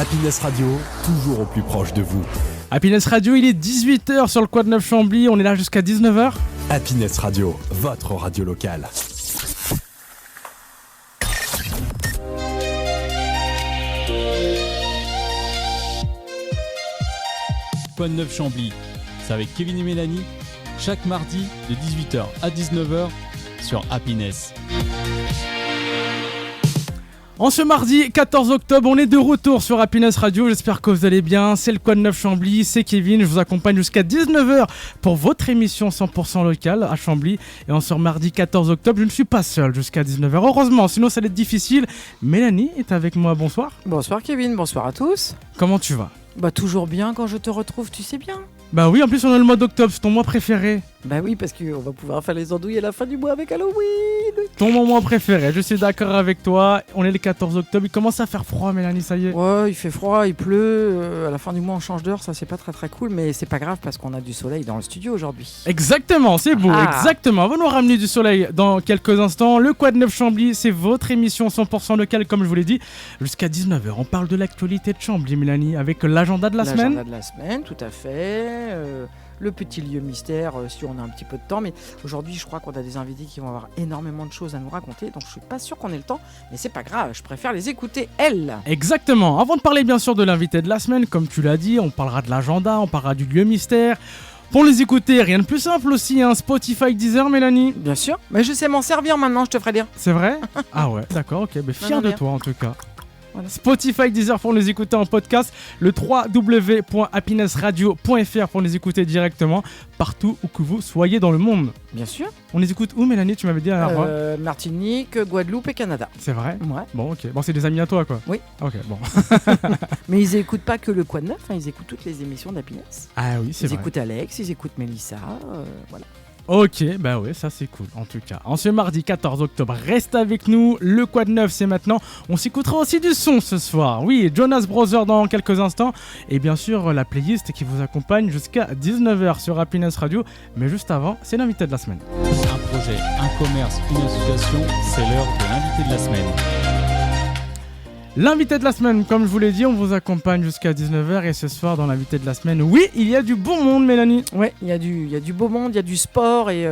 Happiness Radio, toujours au plus proche de vous. Happiness Radio, il est 18h sur le Quad 9 Chambly, on est là jusqu'à 19h. Happiness Radio, votre radio locale. Quad 9 Chambly, c'est avec Kevin et Mélanie, chaque mardi de 18h à 19h sur Happiness. En ce mardi 14 octobre, on est de retour sur Happiness Radio, j'espère que vous allez bien, c'est le Quad 9 Chambly, c'est Kevin, je vous accompagne jusqu'à 19h pour votre émission 100% locale à Chambly. Et en ce mardi 14 octobre, je ne suis pas seul jusqu'à 19h, heureusement, sinon ça allait être difficile. Mélanie est avec moi, bonsoir. Bonsoir Kevin, bonsoir à tous. Comment tu vas ? Bah toujours bien quand je te retrouve, tu sais bien. Bah oui, en plus on a le mois d'octobre, c'est ton mois préféré. Bah oui, parce qu'on va pouvoir faire les andouilles à la fin du mois avec Halloween. Ton mois préféré, je suis d'accord avec toi. On est le 14 octobre, il commence à faire froid Mélanie, ça y est. Ouais, il fait froid, il pleut, à la fin du mois on change d'heure, ça c'est pas très cool, mais c'est pas grave parce qu'on a du soleil dans le studio aujourd'hui. Exactement, c'est beau, exactement. On va nous ramener du soleil dans quelques instants. Le Quad 9 Chambly, c'est votre émission 100% locale, comme je vous l'ai dit, jusqu'à 19h. On parle de l'actualité de Chambly, Mélanie, avec l'agenda de la semaine. L'agenda de la semaine, tout à fait. Le petit lieu mystère, si on a un petit peu de temps. Mais aujourd'hui, je crois qu'on a des invités qui vont avoir énormément de choses à nous raconter. Donc, je suis pas sûr qu'on ait le temps. Mais c'est pas grave, je préfère les écouter, elles. Exactement. Avant de parler, bien sûr, de l'invité de la semaine, comme tu l'as dit, on parlera de l'agenda, on parlera du lieu mystère. Pour les écouter, rien de plus simple aussi, hein, Spotify, Deezer, Mélanie. Bien sûr. Mais je sais m'en servir maintenant, je te ferai dire. C'est vrai ? Ah ouais, d'accord, ok. Mais fier de toi, en tout cas. Voilà. Spotify, Deezer pour les écouter en podcast, le www.happinessradio.fr pour les écouter directement partout où que vous soyez dans le monde. Bien sûr. On les écoute où, Mélanie? Tu m'avais dit à la fois. Martinique, Guadeloupe et Canada. C'est vrai? Ouais. Bon, ok. Bon, c'est des amis à toi, quoi. Oui. Ok, bon. Mais ils écoutent pas que le Quad 9, ils écoutent toutes les émissions d'Happiness. Ah oui, c'est vrai. Ils écoutent Alex, ils écoutent Mélissa, voilà. Ok, bah ouais, ça c'est cool en tout cas. En ce mardi 14 octobre, reste avec nous, le Quad 9 c'est maintenant. On s'écoutera aussi du son ce soir. Oui, Jonas Brothers dans quelques instants. Et bien sûr, la playlist qui vous accompagne jusqu'à 19h sur Happiness Radio. Mais juste avant, c'est l'invité de la semaine. Un projet, un commerce, une association, c'est l'heure de l'invité de la semaine. L'invité de la semaine, comme je vous l'ai dit, on vous accompagne jusqu'à 19h. Et ce soir, dans l'invité de la semaine, oui, il y a du bon monde, Mélanie. Ouais, il y a du beau monde, il y a du sport et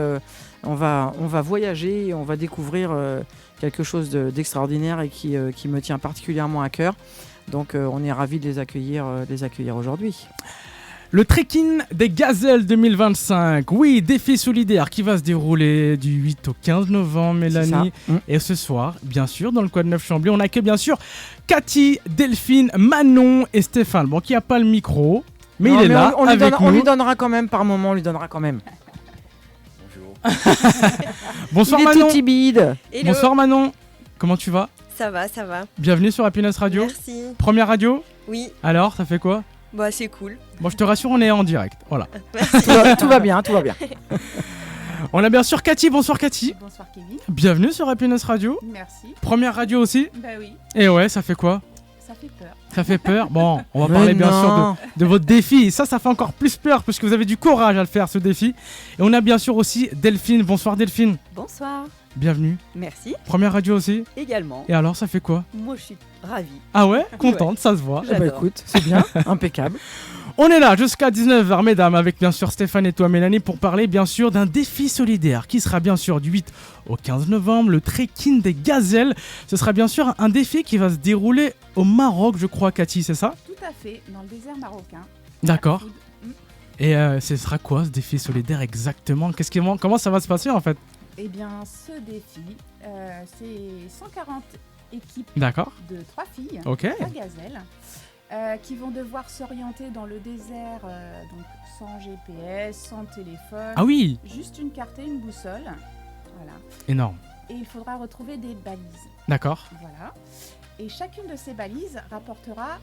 on va voyager et on va découvrir quelque chose d'extraordinaire et qui me tient particulièrement à cœur. Donc on est ravis de les accueillir aujourd'hui. Le trekking des gazelles 2025, oui, défi solidaire qui va se dérouler du 8 au 15 novembre, Mélanie. Et ce soir, bien sûr, dans le Quad 9 Chambly, on accueille bien sûr Cathy, Delphine, Manon et Stéphane. Bon, qui n'a pas le micro, mais il est là avec nous. On lui donnera quand même par moment, Bonjour. Bonsoir il est Manon. tout timide. Hello. Bonsoir Manon, comment tu vas? Ça va. Bienvenue sur Happiness Radio. Merci. Première radio? Oui, Alors, ça fait quoi? bah c'est cool. Bon, je te rassure, on est en direct, voilà. Tout va bien. On a bien sûr Cathy, bonsoir Cathy. Bonsoir Kevin, Bienvenue sur Happiness Radio. merci. Première radio aussi. Bah oui, Et ouais, ça fait quoi? ça fait peur. Ça fait peur? Bon, on va Mais parler bien non. sûr de votre défi. Ça fait encore plus peur parce que vous avez du courage à le faire, ce défi. Et on a bien sûr aussi Delphine. Bonsoir Delphine. Bonsoir, Bienvenue. merci Première radio aussi. également. Et alors, ça fait quoi? Moi je suis ravie. Ah ouais? Contente, ça se voit. Eh ben, écoute, c'est bien, impeccable. On est là jusqu'à 19h, mesdames, avec bien sûr Stéphane et toi, Mélanie, pour parler bien sûr d'un défi solidaire qui sera bien sûr du 8 au 15 novembre, le trekking des gazelles. Ce sera bien sûr un défi qui va se dérouler au Maroc, je crois, Cathy, c'est ça? Tout à fait, dans le désert marocain. D'accord. Food. Et ce sera quoi ce défi solidaire exactement? Comment ça va se passer en fait? Eh bien, ce défi, c'est 140 équipes D'accord. de 3 filles, Ok. 3 gazelles, qui vont devoir s'orienter dans le désert, donc sans GPS, sans téléphone. Ah oui, Juste une carte et une boussole. Voilà. énorme. Et il faudra retrouver des balises. D'accord. Voilà. Et chacune de ces balises rapportera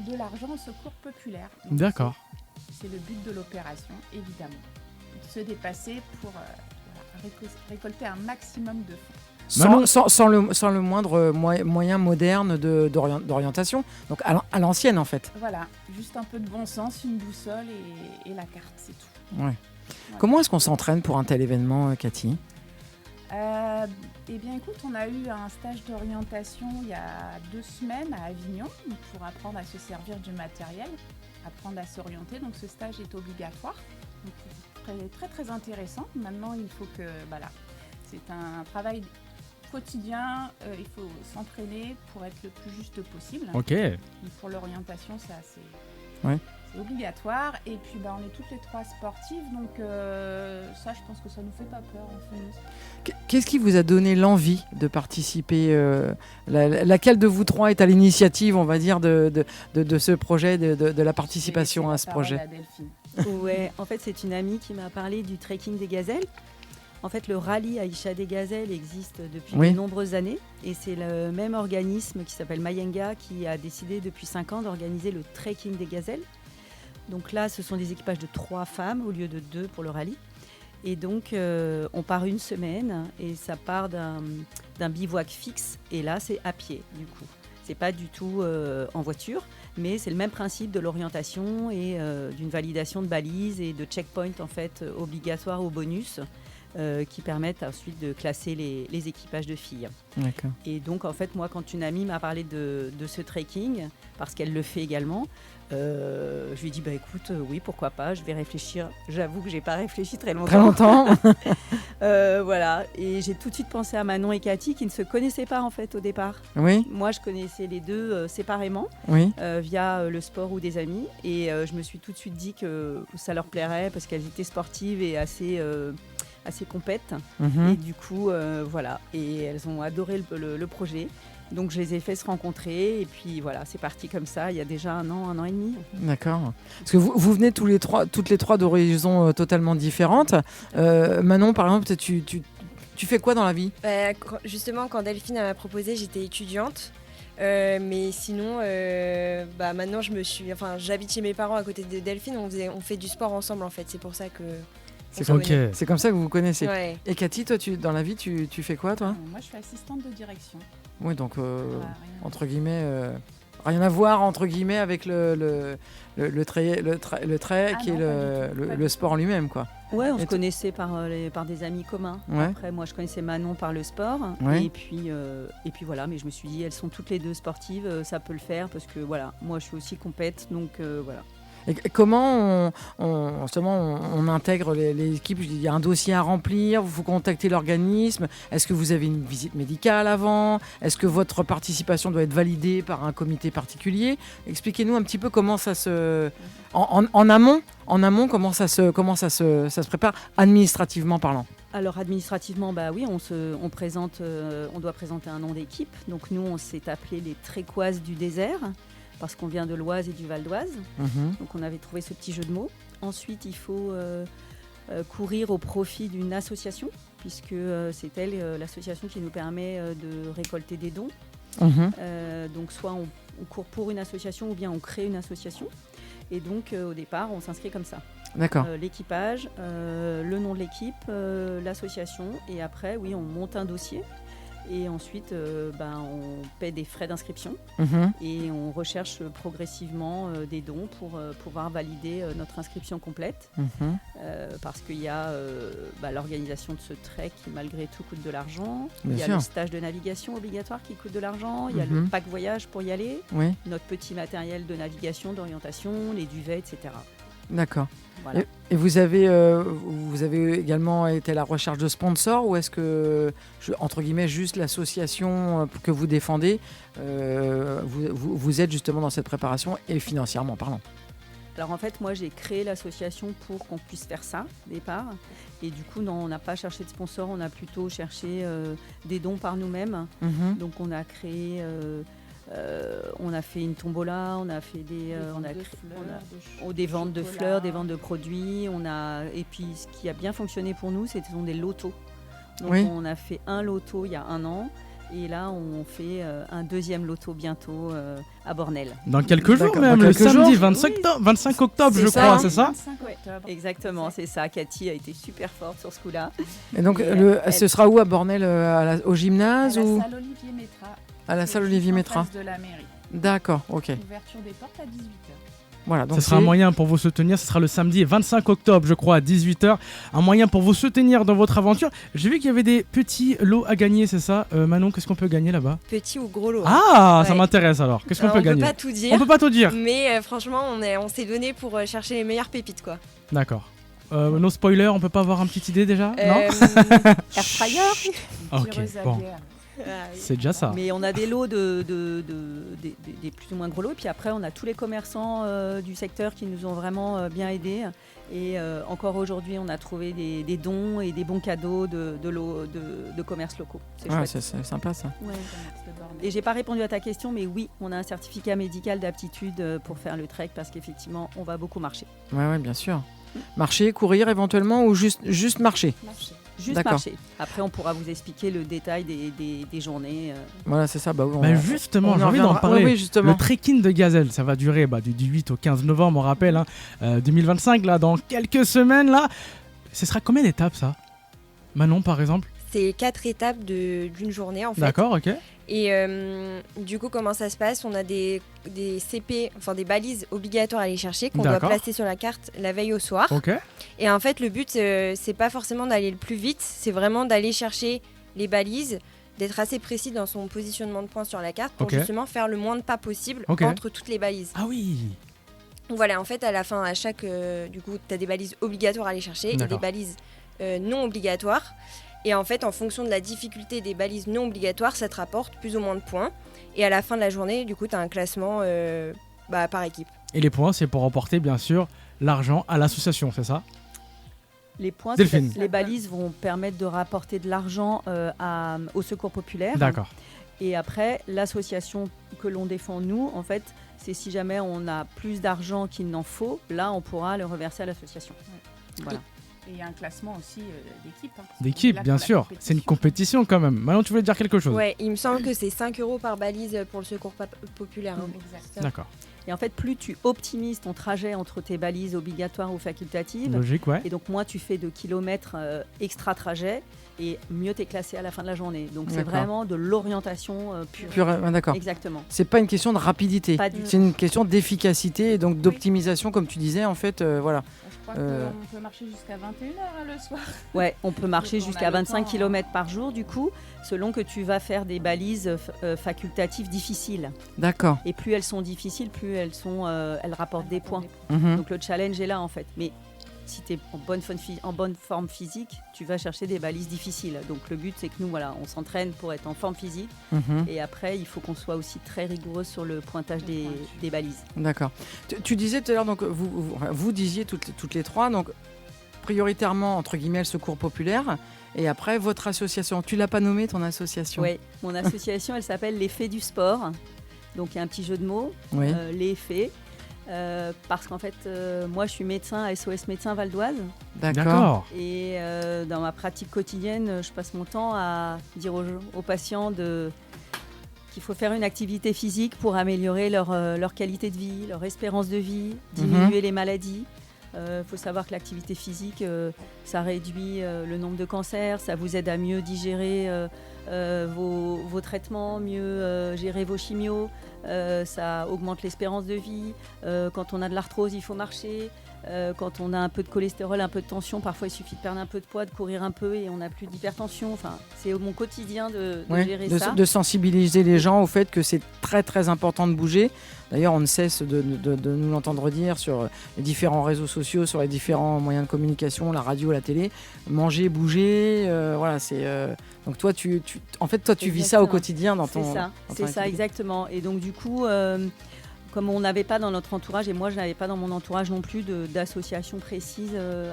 de l'argent au secours populaire. Donc, D'accord. C'est le but de l'opération, évidemment. Se dépasser pour récolter un maximum de fonds. Sans le moindre moyen moderne d'orientation. Donc à l'ancienne en fait. Voilà, juste un peu de bon sens, une boussole et la carte, c'est tout. Ouais. Comment est-ce qu'on s'entraîne pour un tel événement, Cathy? Eh bien, écoute, on a eu un stage d'orientation il y a 2 semaines à Avignon pour apprendre à se servir du matériel, apprendre à s'orienter. Donc, ce stage est obligatoire. Donc, c'est très, très intéressant. Maintenant, il faut que, voilà, c'est un travail quotidien. Il faut s'entraîner pour être le plus juste possible. Ok. Et pour l'orientation, ça, c'est obligatoire. Et puis, on est toutes les 3 sportives. Donc, ça, je pense que ça ne nous fait pas peur. En fait. Qu'est-ce qui vous a donné l'envie de participer laquelle de vous 3 est à l'initiative, on va dire, de ce projet, de la participation à ce projet? Ouais, en fait, c'est une amie qui m'a parlé du trekking des gazelles. En fait, le rallye Aïcha des gazelles existe depuis de nombreuses années et c'est le même organisme qui s'appelle Mayenga qui a décidé depuis 5 ans d'organiser le trekking des gazelles. Donc là, ce sont des équipages de 3 femmes au lieu de 2 pour le rallye. Et donc, on part une semaine et ça part d'un bivouac fixe et là, c'est à pied du coup. C'est pas du tout en voiture, mais c'est le même principe de l'orientation et d'une validation de balises et de checkpoints en fait obligatoires au bonus. Qui permettent ensuite de classer les équipages de filles. D'accord. Et donc, en fait, moi, quand une amie m'a parlé de ce trekking, parce qu'elle le fait également, je lui ai dit, écoute, oui, pourquoi pas, je vais réfléchir. J'avoue que je n'ai pas réfléchi très longtemps. Voilà. Et j'ai tout de suite pensé à Manon et Cathy, qui ne se connaissaient pas, en fait, au départ. Oui. Moi, je connaissais les deux séparément, via le sport ou des amis. Et je me suis tout de suite dit que ça leur plairait, parce qu'elles étaient sportives et assez compètes. Et du coup, voilà. Et elles ont adoré le projet. Donc, je les ai fait se rencontrer. Et puis, voilà, c'est parti comme ça. Il y a déjà un an et demi. D'accord. Parce que vous venez toutes les trois d'horizons totalement différentes. Manon, par exemple, tu fais quoi dans la vie ? Justement, quand Delphine m'a proposé, j'étais étudiante. Mais sinon, maintenant, j'habite chez mes parents à côté de Delphine. On fait du sport ensemble, en fait. C'est pour ça que... C'est comme ça que vous vous connaissez. Ouais. Et Cathy, toi, dans la vie, tu fais quoi, toi ? Moi, je suis assistante de direction. Oui, donc, entre guillemets, rien à voir, entre guillemets, avec le trek et le sport en lui-même, quoi. Ouais, on se connaissait par des amis communs. Ouais. Après, moi, je connaissais Manon par le sport. Ouais. Et puis voilà, mais je me suis dit, elles sont toutes les deux sportives, ça peut le faire, parce que, voilà, moi, je suis aussi compète, donc voilà. Et comment on intègre les équipes ? Il y a un dossier à remplir, vous contactez l'organisme. Est-ce que vous avez une visite médicale avant ? Est-ce que votre participation doit être validée par un comité particulier ? Expliquez-nous un petit peu comment ça se... En amont, comment ça se prépare, administrativement parlant ? Alors administrativement, oui, on doit présenter un nom d'équipe. Donc nous, on s'est appelé les Trécoises du désert, parce qu'on vient de l'Oise et du Val d'Oise. Donc on avait trouvé ce petit jeu de mots. Ensuite, il faut courir au profit d'une association, puisque c'est l'association qui nous permet de récolter des dons. Donc soit on court pour une association ou bien on crée une association. Et donc au départ, on s'inscrit comme ça. D'accord. L'équipage, le nom de l'équipe, l'association, et après, oui, on monte un dossier. Et ensuite, on paie des frais d'inscription et on recherche progressivement des dons pour pouvoir valider notre inscription complète. Parce qu'il y a l'organisation de ce trek qui, malgré tout, coûte de l'argent. Il y a le stage de navigation obligatoire qui coûte de l'argent. Il y a le pack voyage pour y aller. Notre petit matériel de navigation, d'orientation, les duvets, etc. D'accord. Voilà. Et vous avez également été à la recherche de sponsors, ou est-ce que, entre guillemets, juste l'association que vous défendez, vous êtes justement dans cette préparation et financièrement parlant ? Alors en fait, moi j'ai créé l'association pour qu'on puisse faire ça au départ. Et du coup, non, on n'a pas cherché de sponsors, on a plutôt cherché des dons par nous-mêmes. Donc on a créé... on a fait une tombola, on a fait des ventes de fleurs, des ventes de produits. Et puis ce qui a bien fonctionné pour nous, ce sont des lotos. Donc on a fait un loto il y a 1 an. Et là, on fait un deuxième loto bientôt à Bornel. Dans quelques jours même, le samedi 25 octobre, je crois, c'est ça ? 25 octobre. Exactement, c'est ça. Cathy a été super forte sur ce coup-là. Et donc, ce sera où à Bornel, au gymnase à la ou... salle Olivier Métra. À la salle Olivier Métra. De la mairie. D'accord, ok. Ouverture des portes à 18h. Voilà, donc ce sera un moyen pour vous soutenir. Ce sera le samedi 25 octobre, je crois, à 18h. Un moyen pour vous soutenir dans votre aventure. J'ai vu qu'il y avait des petits lots à gagner, c'est ça Manon, qu'est-ce qu'on peut gagner là-bas? Petit ou gros lot. Ah, ça Ouais. m'intéresse alors. Qu'est-ce qu'on peut gagner? On peut pas tout dire. On peut pas tout dire. Mais franchement, on s'est donné pour chercher les meilleures pépites, quoi. D'accord. No spoiler, on peut pas avoir une petite idée déjà? Non. Air fryer. Ok, Tireuse à bon, bière. c'est déjà ça. Mais on a des lots des plus ou moins gros lots. Et puis après, on a tous les commerçants du secteur qui nous ont vraiment bien aidés. Et encore aujourd'hui, on a trouvé des dons et des bons cadeaux de lots de commerces locaux. C'est Ouais, chouette. c'est sympa ça. Ouais. C'est bordel. Et j'ai pas répondu à ta question, mais oui, on a un certificat médical d'aptitude pour faire le trek parce qu'effectivement, on va beaucoup marcher. Ouais, bien sûr. Marcher, courir éventuellement ou juste marcher. Marcher. Juste D'accord. marcher. Après, on pourra vous expliquer le détail des journées. Voilà, c'est ça. Bah, oui, Bah justement, on j'ai en envie d'en reviendra. parler. Oui, justement. Le trekking de Gazelle, ça va durer du 8 au 15 novembre, on rappelle, 2025, là, dans quelques semaines, là. Ce sera combien d'étapes, ça? Manon, par exemple? C'est 4 étapes d'une journée, en fait. D'accord, ok. Et du coup, comment ça se passe? On a des CP, enfin des balises obligatoires à aller chercher qu'on doit D'accord. placer sur la carte la veille au soir. Ok. Et en fait, le but, c'est pas forcément d'aller le plus vite, c'est vraiment d'aller chercher les balises, d'être assez précis dans son positionnement de points sur la carte pour Ok. justement faire le moins de pas possible Ok. entre toutes les balises. Ah oui. Donc voilà, en fait, à la fin, à chaque. Du coup, tu as des balises obligatoires à aller chercher et des D'accord. balises non obligatoires. Et en fait, en fonction de la difficulté des balises non obligatoires, ça te rapporte plus ou moins de points. Et à la fin de la journée, du coup, tu as un classement par équipe. Et les points, c'est pour remporter, bien sûr, l'argent à l'association, c'est ça? Les points, Delphine. les balises vont permettre de rapporter de l'argent au secours populaire. D'accord. Et après, l'association que l'on défend, nous, en fait, c'est si jamais on a plus d'argent qu'il n'en faut, là, on pourra le reverser à l'association. Voilà. Et il y a un classement aussi d'équipe. Hein, parce qu'on est D'équipe, là bien pour la sûr. C'est une compétition quand même. Manon, tu voulais dire quelque chose? Ouais, il me semble que c'est 5 € par balise pour le secours populaire. hein. Exact. D'accord. Et en fait, plus tu optimises ton trajet entre tes balises obligatoires ou facultatives, Logique, ouais. et donc moins tu fais de kilomètres extra trajet, et mieux tu es classé à la fin de la journée. Donc c'est D'accord. vraiment de l'orientation pure. D'accord. Exactement. C'est pas une question de rapidité. Pas du tout. C'est une question d'efficacité et donc d'optimisation, comme tu disais, en fait, voilà. Je crois qu'on peut marcher jusqu'à 21h le soir. Ouais, on peut marcher On a jusqu'à le 25 temps, km par jour, du coup, selon que tu vas faire des balises facultatives difficiles. D'accord. Et plus elles sont difficiles, plus elles rapportent des points. Mhm. Donc le challenge est là, en fait. Mais si tu es en bonne forme physique, tu vas chercher des balises difficiles. Donc le but, c'est que nous, voilà, on s'entraîne pour être en forme physique. Mhm. Et après, il faut qu'on soit aussi très rigoureux sur le pointage des balises. D'accord. Tu disais tout à l'heure, donc vous disiez toutes les trois, donc prioritairement entre guillemets le secours populaire, et après votre association. Tu l'as pas nommée ton association? Oui, mon association, elle s'appelle Les Fées du Sport. Donc il y a un petit jeu de mots, Oui. Les Fées. Parce qu'en fait, moi, je suis médecin à SOS Médecins Val d'Oise. D'accord. Et dans ma pratique quotidienne, je passe mon temps à dire aux patients qu'il faut faire une activité physique pour améliorer leur qualité de vie, leur espérance de vie, diminuer les maladies. Il faut savoir que l'activité physique, ça réduit le nombre de cancers, ça vous aide à mieux digérer vos traitements, mieux gérer vos chimios, ça augmente l'espérance de vie. Quand on a de l'arthrose, il faut marcher. Quand on a un peu de cholestérol, un peu de tension, parfois il suffit de perdre un peu de poids, de courir un peu et on n'a plus d'hypertension. Enfin, c'est mon quotidien de Ouais, gérer ça. de sensibiliser les gens au fait que c'est très très important de bouger. D'ailleurs, on ne cesse de nous l'entendre dire sur les différents réseaux sociaux, sur les différents moyens de communication, la radio, la télé. Manger, bouger, voilà. Donc toi, tu vis ça au Exactement. quotidien dans ton. C'est ça, dans ton c'est ça, activité. exactement. Et donc du coup, comme on n'avait pas dans notre entourage, et moi je n'avais pas dans mon entourage non plus d'association précise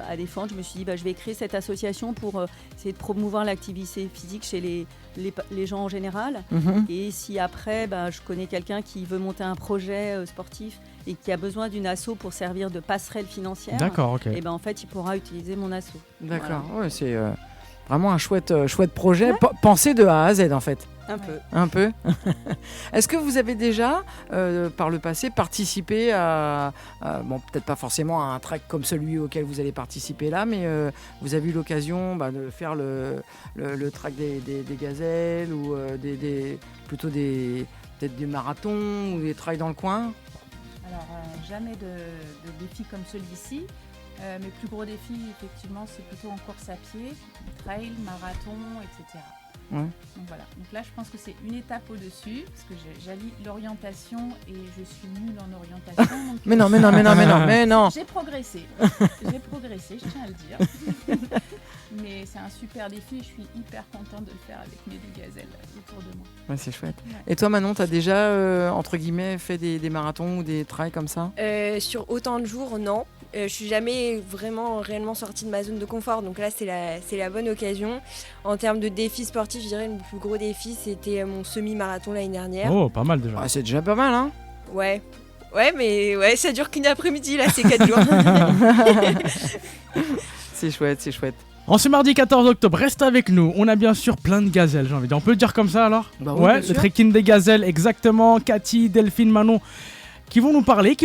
à défendre, je me suis dit je vais créer cette association pour essayer de promouvoir l'activité physique chez les gens en général. Mhm. Et si après, je connais quelqu'un qui veut monter un projet sportif et qui a besoin d'une asso pour servir de passerelle financière, D'accord, ok. et en fait il pourra utiliser mon asso. D'accord. Ouais, c'est vraiment un chouette projet. Pensé de A à Z en fait. Un peu. Un peu. Est-ce que vous avez déjà, par le passé, participé à bon, peut-être pas forcément à un trek comme celui auquel vous allez participer là, mais vous avez eu l'occasion de faire le trek des gazelles ou plutôt peut-être des marathons ou des trails dans le coin? Alors, jamais de défi comme celui-ci. Mes plus gros défis, effectivement, c'est plutôt en course à pied, trail, marathon, etc. Ouais. Donc voilà. Donc là, je pense que c'est une étape au-dessus, parce que j'allie l'orientation et je suis nulle en orientation. Donc Mais non. J'ai progressé, je tiens à le dire. Mais c'est un super défi, je suis hyper contente de le faire avec mes deux gazelles autour de moi. Ouais, c'est chouette. Ouais. Et toi, Manon, t'as déjà, entre guillemets, fait des marathons ou des trails comme ça? Sur autant de jours, non. Je suis jamais vraiment réellement sortie de ma zone de confort, donc là c'est la bonne occasion. En termes de défis sportifs, je dirais le plus gros défi c'était mon semi-marathon l'année dernière. Oh, pas mal déjà. Ah, c'est déjà pas mal, hein? Ouais, mais ça dure qu'une après-midi, là c'est 4 jours. C'est chouette. En ce mardi 14 octobre, reste avec nous. On a bien sûr plein de gazelles, j'ai envie de dire. On peut le dire comme ça alors? Bah oui, ouais, bien le sûr. trekking des gazelles, exactement. Cathy, Delphine, Manon, qui vont nous parler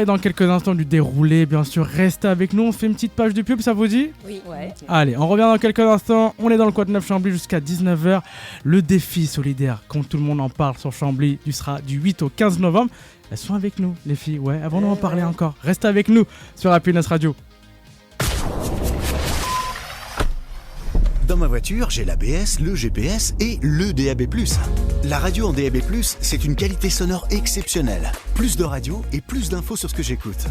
dans quelques instants du déroulé. Bien sûr, restez avec nous. On fait une petite page de pub, ça vous dit? Oui. Ouais. Allez, on revient dans quelques instants. On est dans le Quad 9 Chambly jusqu'à 19h. Le défi solidaire, quand tout le monde en parle sur Chambly, sera du 8 au 15 novembre. Elles sont avec nous, les filles. Ouais, avant d'en parler encore. Restez avec nous sur Happiness Radio. Dans ma voiture, j'ai l'ABS, le GPS et le DAB+. La radio en DAB+, c'est une qualité sonore exceptionnelle. Plus de radio et plus d'infos sur ce que j'écoute.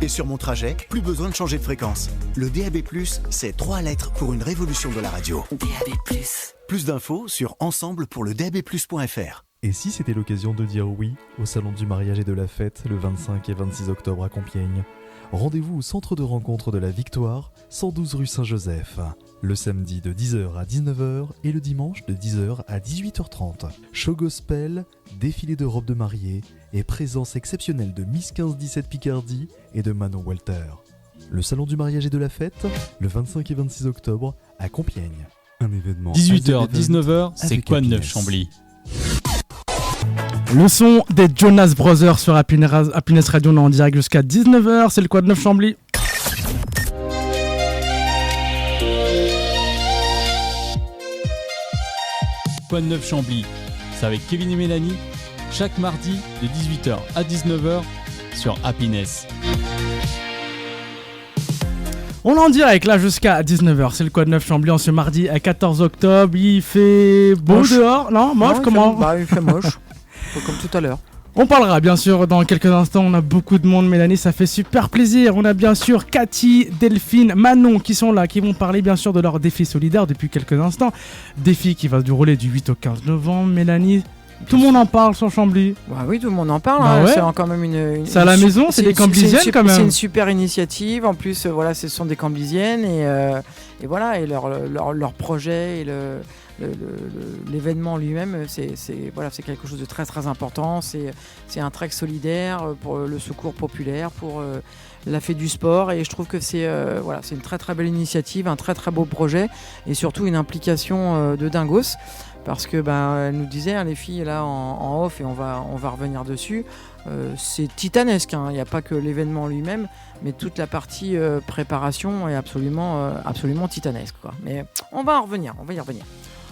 Et sur mon trajet, plus besoin de changer de fréquence. Le DAB+, c'est 3 lettres pour une révolution de la radio. DAB+. Plus d'infos sur ensemblepourledabplus.fr. Et si c'était l'occasion de dire oui au Salon du mariage et de la fête le 25 et 26 octobre à Compiègne? Rendez-vous au centre de rencontre de la Victoire, 112 rue Saint-Joseph. Le samedi de 10h à 19h et le dimanche de 10h à 18h30. Show gospel, défilé de robes de mariée et présence exceptionnelle de Miss 1517 Picardie et de Manon Walter. Le Salon du mariage et de la fête, le 25 et 26 octobre à Compiègne. Un événement 18h, 19h, c'est avec Quad 9 Happiness. Chambly. Le son des Jonas Brothers sur Happiness Radio, on est en direct jusqu'à 19h. C'est le Quad 9 Chambly. Quad 9 Chambly, c'est avec Kevin et Mélanie, chaque mardi de 18h à 19h sur Happiness. On est en direct là jusqu'à 19h. C'est le Quad 9 Chambly en ce mardi à 14 octobre. Il fait beau Moche. dehors? Non, moche, comment? Il fait moche. Comme tout à l'heure. On parlera bien sûr dans quelques instants, on a beaucoup de monde, Mélanie, ça fait super plaisir. On a bien sûr Cathy, Delphine, Manon qui sont là, qui vont parler bien sûr de leur défi solidaire depuis quelques instants. Défi qui va se dérouler du 8 au 15 novembre, Mélanie. Tout le monde en parle sur Chambly. Bah oui, tout le monde en parle. Bah ouais. C'est quand même une C'est à la maison, c'est des Camblisiennes quand même. C'est une super initiative. En plus, voilà, ce sont des Camblisiennes et voilà, et leur projet et l'événement lui-même, c'est quelque chose de très très important. C'est un trek solidaire pour le secours populaire, pour la fête du sport, et je trouve que c'est une très très belle initiative, un très très beau projet et surtout une implication de dingos. Parce que elle nous disait, hein, les filles là en off, et on va revenir dessus, c'est titanesque, hein. Il n'y a pas que l'événement lui-même, mais toute la partie préparation est absolument titanesque, quoi. Mais on va y revenir.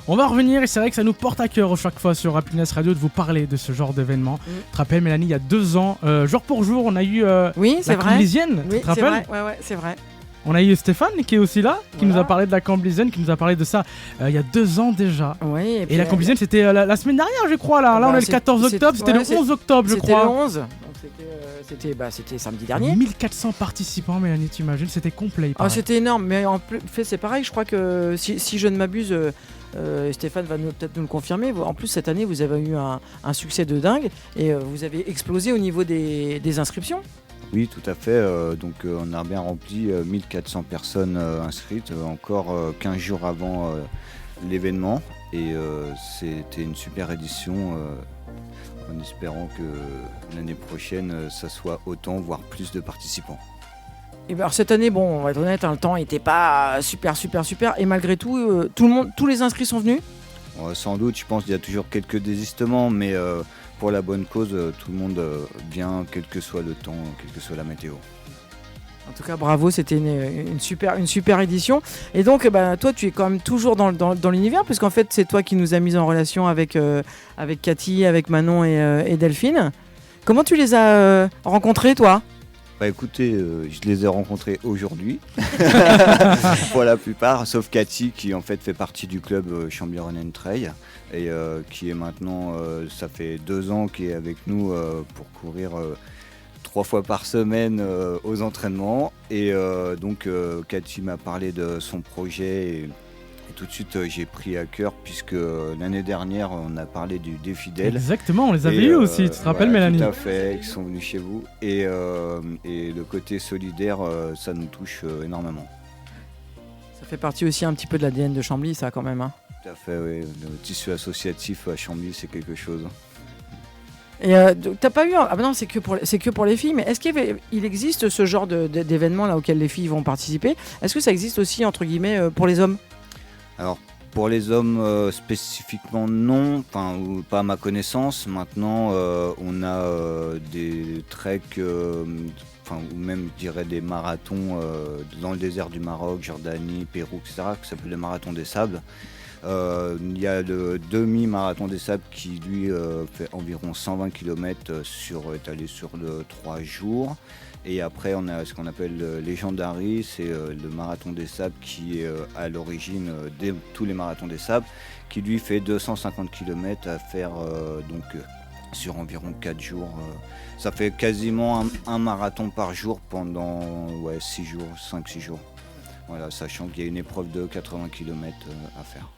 On va revenir et c'est vrai que ça nous porte à cœur chaque fois sur Happiness Radio de vous parler de ce genre d'événement. Tu te rappelles, Mélanie, il y a 2 ans, jour pour jour, on a eu oui, c'est la vrai. Camblisienne, Oui, tu te rappelles? Ouais, c'est vrai. On a eu Stéphane qui est aussi là, qui Voilà. nous a parlé de la Camblisienne, qui nous a parlé de ça il y a 2 ans déjà. Oui, Et la Camblisienne, c'était la semaine dernière, je crois. Là, on est le 14 octobre, c'était le 11 octobre, je crois. C'était le 11, donc c'était samedi dernier. 1400 participants, Mélanie, t'imagines, c'était complet. il paraît. C'était énorme, mais en fait c'est pareil, je crois que si je ne m'abuse, Stéphane va peut-être nous le confirmer, en plus cette année vous avez eu un succès de dingue et vous avez explosé au niveau des inscriptions. Oui, tout à fait. Donc on a bien rempli 1400 personnes inscrites, encore 15 jours avant l'événement. Et c'était une super édition, en espérant que l'année prochaine, ça soit autant, voire plus de participants. Et alors cette année, bon, on va être honnête, hein, le temps n'était pas super. Et malgré tout, tous les inscrits sont venus. Sans doute, je pense qu'il y a toujours quelques désistements, mais pour la bonne cause, tout le monde vient, quel que soit le temps, quelle que soit la météo. En tout cas, bravo, c'était une super édition. Et donc, toi, tu es quand même toujours dans l'univers, puisqu'en fait, c'est toi qui nous as mis en relation avec Cathy, avec Manon et Delphine. Comment tu les as rencontrés, toi ? Bah écoutez, je les ai rencontrés aujourd'hui, pour la plupart, sauf Cathy qui en fait fait partie du club Chambly Run and Trail et qui est maintenant, ça fait 2 ans qu'il est avec nous pour courir 3 fois par semaine aux entraînements. Et donc Cathy m'a parlé de son projet et tout de suite j'ai pris à cœur puisque l'année dernière on a parlé du défi d'elle. Exactement, on les avait eus aussi, tu te rappelles Mélanie? Tout à fait, qui sont venus chez vous. Et le côté solidaire, ça nous touche énormément. Ça fait partie aussi un petit peu de l'ADN de Chambly, ça quand même. Hein. Tout à fait, oui. Le tissu associatif à Chambly, c'est quelque chose. Et t'as pas eu ah bah non, c'est que pour les filles, mais est-ce qu'il existe ce genre d'événement là auquel les filles vont participer? Est-ce que ça existe aussi entre guillemets pour les hommes? Alors pour les hommes spécifiquement non, enfin pas à ma connaissance. Maintenant on a des treks, ou même je dirais des marathons dans le désert du Maroc, Jordanie, Pérou, etc. qui s'appelle le marathon des sables. Il y a le demi-marathon des sables qui lui fait environ 120 km étalé sur 3 jours. Et après on a ce qu'on appelle le Legendary, c'est le marathon des sables qui est à l'origine de tous les marathons des sables, qui lui fait 250 km à faire sur environ 4 jours. Ça fait quasiment un marathon par jour pendant 6 jours, 5-6 jours. Voilà, sachant qu'il y a une épreuve de 80 km à faire.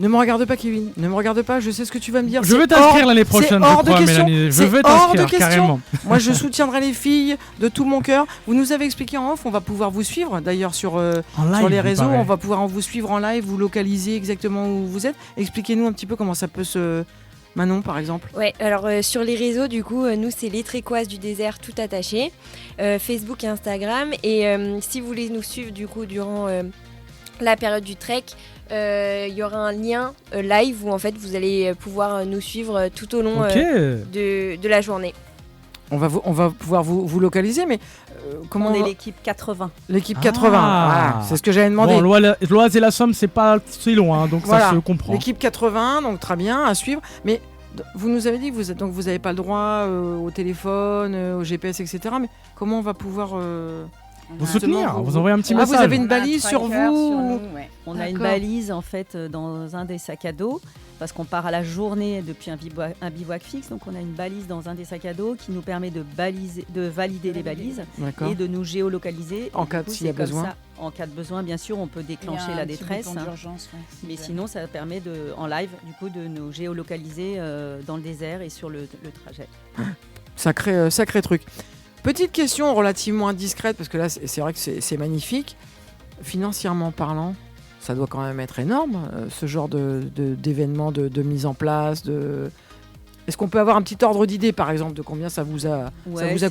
Ne me regarde pas, Kevin. Ne me regarde pas. Je sais ce que tu vas me dire. Je veux t'inscrire l'année prochaine, je crois, Mélanie. Je veux t'inscrire, carrément. Moi, je soutiendrai les filles de tout mon cœur. Vous nous avez expliqué en off. On va pouvoir vous suivre, d'ailleurs, sur les réseaux. On va pouvoir vous suivre en live, vous localiser exactement où vous êtes. Expliquez-nous un petit peu comment ça peut se... Manon, par exemple. Ouais, alors sur les réseaux, du coup, nous, c'est les Trécoises du désert tout attaché. Facebook et Instagram. Et si vous voulez nous suivre, du coup, durant la période du trek, il y aura un lien live où en fait vous allez pouvoir nous suivre tout au long de la journée. On va pouvoir vous localiser, mais comment on est l'équipe 80. L'équipe 80, voilà, c'est ce que j'avais demandé. Bon, l'Oise et la Somme, c'est pas si loin, donc voilà, ça se comprend. L'équipe 80, donc très bien, à suivre. Mais vous nous avez dit que vous n'avez pas le droit au téléphone, au GPS, etc. Mais comment on va pouvoir... vous soutenir, vous envoyez un petit message. Vous avez une balise sur vous On a une balise en fait dans un des sacs à dos parce qu'on part à la journée depuis un bivouac fixe, donc on a une balise dans un des sacs à dos qui nous permet de valider les balises et de nous géolocaliser. En cas s'il y a besoin. En cas de besoin, bien sûr, on peut déclencher la détresse. Mais sinon, ça permet en live du coup de nous géolocaliser dans le désert et sur le trajet. Sacré truc. Petite question relativement indiscrète, parce que là, c'est vrai que c'est magnifique. Financièrement parlant, ça doit quand même être énorme, ce genre d'événement, de mise en place. Est-ce qu'on peut avoir un petit ordre d'idée, par exemple, de combien ça vous a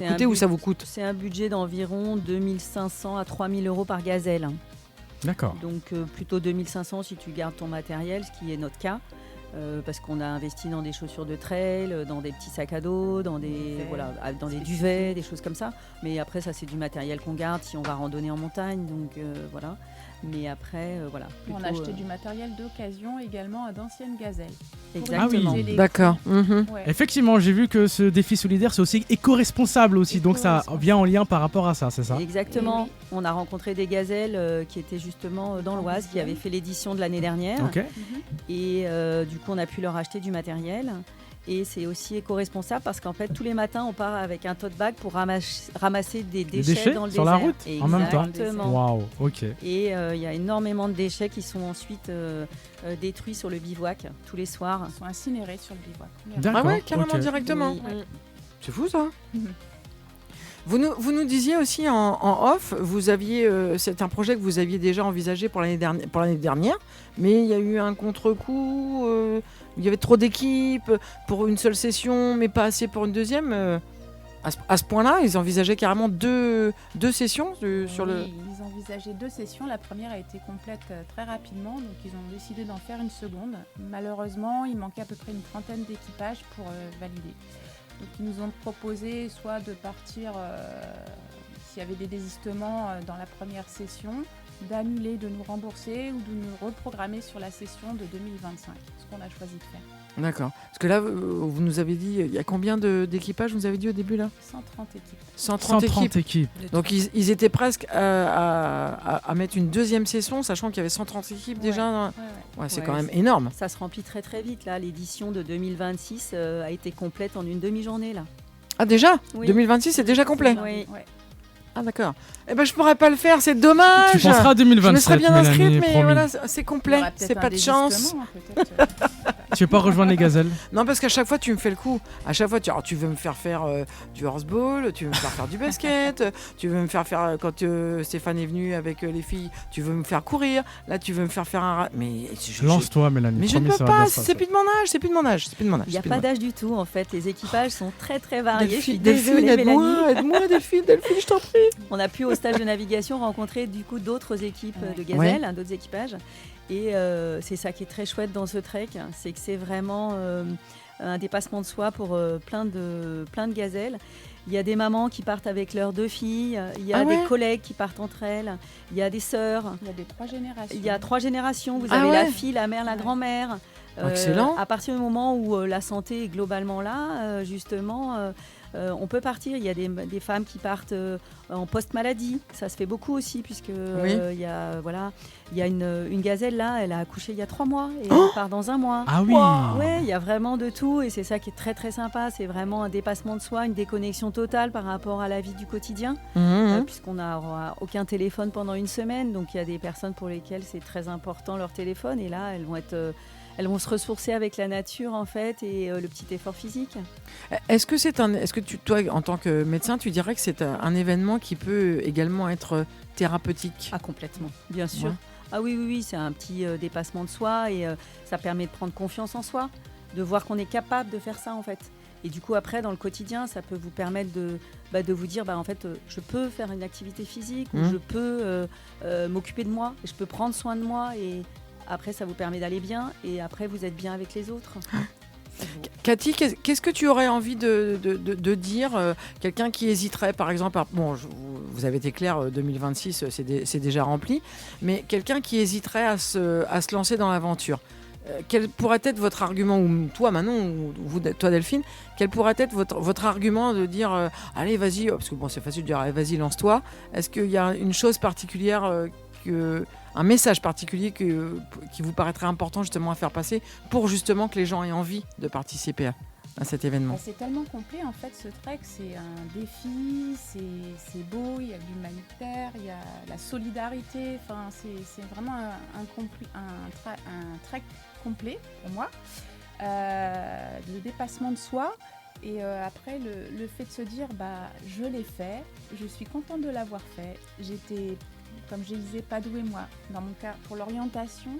coûté ou ça vous coûte? C'est un budget d'environ 2500 à 3000 euros par gazelle. D'accord. Donc plutôt 2500 si tu gardes ton matériel, ce qui est notre cas. Parce qu'on a investi dans des chaussures de trail, dans des petits sacs à dos, dans des duvets, des choses comme ça. Mais après, ça, c'est du matériel qu'on garde si on va randonner en montagne. Donc voilà. Mais après, voilà. Plutôt, on a acheté du matériel d'occasion également à d'anciennes gazelles. Exactement. Ah oui. D'accord. Ouais. Effectivement, j'ai vu que ce défi solidaire, c'est aussi éco-responsable aussi. Donc ça vient en lien par rapport à ça, c'est ça? Exactement. On a rencontré des gazelles qui étaient justement dans l'Oise, qui avaient fait l'édition de l'année dernière. Okay. Et du coup, on a pu leur acheter du matériel. Et c'est aussi éco-responsable parce qu'en fait, tous les matins, on part avec un tote bag pour ramasser des déchets dans le sur désert. La route en même temps. Waouh, ok. Et il y a énormément de déchets qui sont ensuite détruits sur le bivouac tous les soirs. Ils sont incinérés sur le bivouac. Ah ouais, carrément directement. Oui. C'est fou ça. Vous nous disiez aussi en off, c'est un projet que vous aviez déjà envisagé pour l'année dernière, mais il y a eu un contre-coup, il y avait trop d'équipes pour une seule session, mais pas assez pour une deuxième. À ce point-là, ils envisageaient carrément deux sessions sur le... Ils envisageaient 2 sessions. La première a été complète très rapidement, donc ils ont décidé d'en faire une seconde. Malheureusement, il manquait à peu près une trentaine d'équipages pour valider. Donc ils nous ont proposé soit de partir s'il y avait des désistements dans la première session, d'annuler, de nous rembourser ou de nous reprogrammer sur la session de 2025, ce qu'on a choisi de faire. D'accord. Parce que là, vous nous avez dit, il y a combien d'équipages, vous nous avez dit au début là ? 130 équipes. 130 équipes. Donc ils étaient presque à mettre une deuxième session, sachant qu'il y avait 130 équipes déjà. Ouais, c'est quand même énorme. Ça se remplit très très vite là. L'édition de 2026 a été complète en une demi-journée là. Ah déjà ? Oui. 2026 c'est déjà complet ? Oui. Ah d'accord. Eh ben je pourrais pas le faire, c'est dommage. Tu penseras à 2027. Je me serais bien inscrite, Mélanie, mais promis. voilà, c'est complet, c'est pas de chance. Tu veux pas rejoindre les gazelles ? Non, parce qu'à chaque fois tu me fais le coup. À chaque fois tu veux me faire faire du horseball, tu veux me faire faire du basket, tu veux me faire quand Stéphane est venu avec les filles, tu veux me faire courir. Là tu veux me faire faire un. Mais lance-toi, Mélanie. Mais je ne peux pas. C'est plus de mon âge. C'est plus de mon âge. Il n'y a pas d'âge du tout en fait. Les équipages sont très très variés. Delphine, aide-moi, Delphine, je t'en prie. On a pu au stage de navigation rencontrer du coup d'autres équipes de gazelles, d'autres équipages. Et c'est ça qui est très chouette dans ce trek, c'est que c'est vraiment un dépassement de soi pour plein de gazelles. Il y a des mamans qui partent avec leurs 2 filles, il y a des collègues qui partent entre elles, il y a des sœurs. Il y a des 3 générations. Il y a 3 générations, vous avez la fille, la mère, la grand-mère. Excellent. À partir du moment où la santé est globalement là, justement, on peut partir. Il y a des femmes qui partent en post-maladie. Ça se fait beaucoup aussi, puisque il y a une gazelle là, elle a accouché il y a 3 mois et elle part dans 1 mois. Ah oui. Ouais, il y a vraiment de tout et c'est ça qui est très très sympa. C'est vraiment un dépassement de soi, une déconnexion totale par rapport à la vie du quotidien, puisqu'on n'a aucun téléphone pendant une semaine. Donc il y a des personnes pour lesquelles c'est très important leur téléphone et là elles vont se ressourcer avec la nature en fait et le petit effort physique. Est-ce que toi, en tant que médecin, tu dirais que c'est un événement qui peut également être thérapeutique ? Ah complètement, bien sûr. Ouais. Ah oui, c'est un petit dépassement de soi et ça permet de prendre confiance en soi, de voir qu'on est capable de faire ça en fait. Et du coup après dans le quotidien, ça peut vous permettre de vous dire en fait je peux faire une activité physique ou je peux m'occuper de moi, je peux prendre soin de moi et après, ça vous permet d'aller bien et après, vous êtes bien avec les autres. Cathy, qu'est-ce que tu aurais envie de dire quelqu'un qui hésiterait, par exemple, vous avez été clair, 2026, c'est déjà rempli, mais quelqu'un qui hésiterait à se lancer dans l'aventure, quel pourrait être votre argument, ou toi Manon, ou toi Delphine, quel pourrait être votre argument de dire allez, vas-y, parce que c'est facile de dire allez, vas-y, lance-toi. Est-ce qu'il y a une chose particulière un message particulier qui vous paraîtrait important justement à faire passer pour justement que les gens aient envie de participer à cet événement? C'est tellement complet en fait ce trek, c'est un défi, c'est beau, il y a de l'humanitaire, il y a la solidarité, enfin c'est vraiment un trek complet pour moi, de dépassement de soi. Et après, le fait de se dire, je l'ai fait, je suis contente de l'avoir fait. J'étais, comme je disais, pas douée moi. Dans mon cas, pour l'orientation,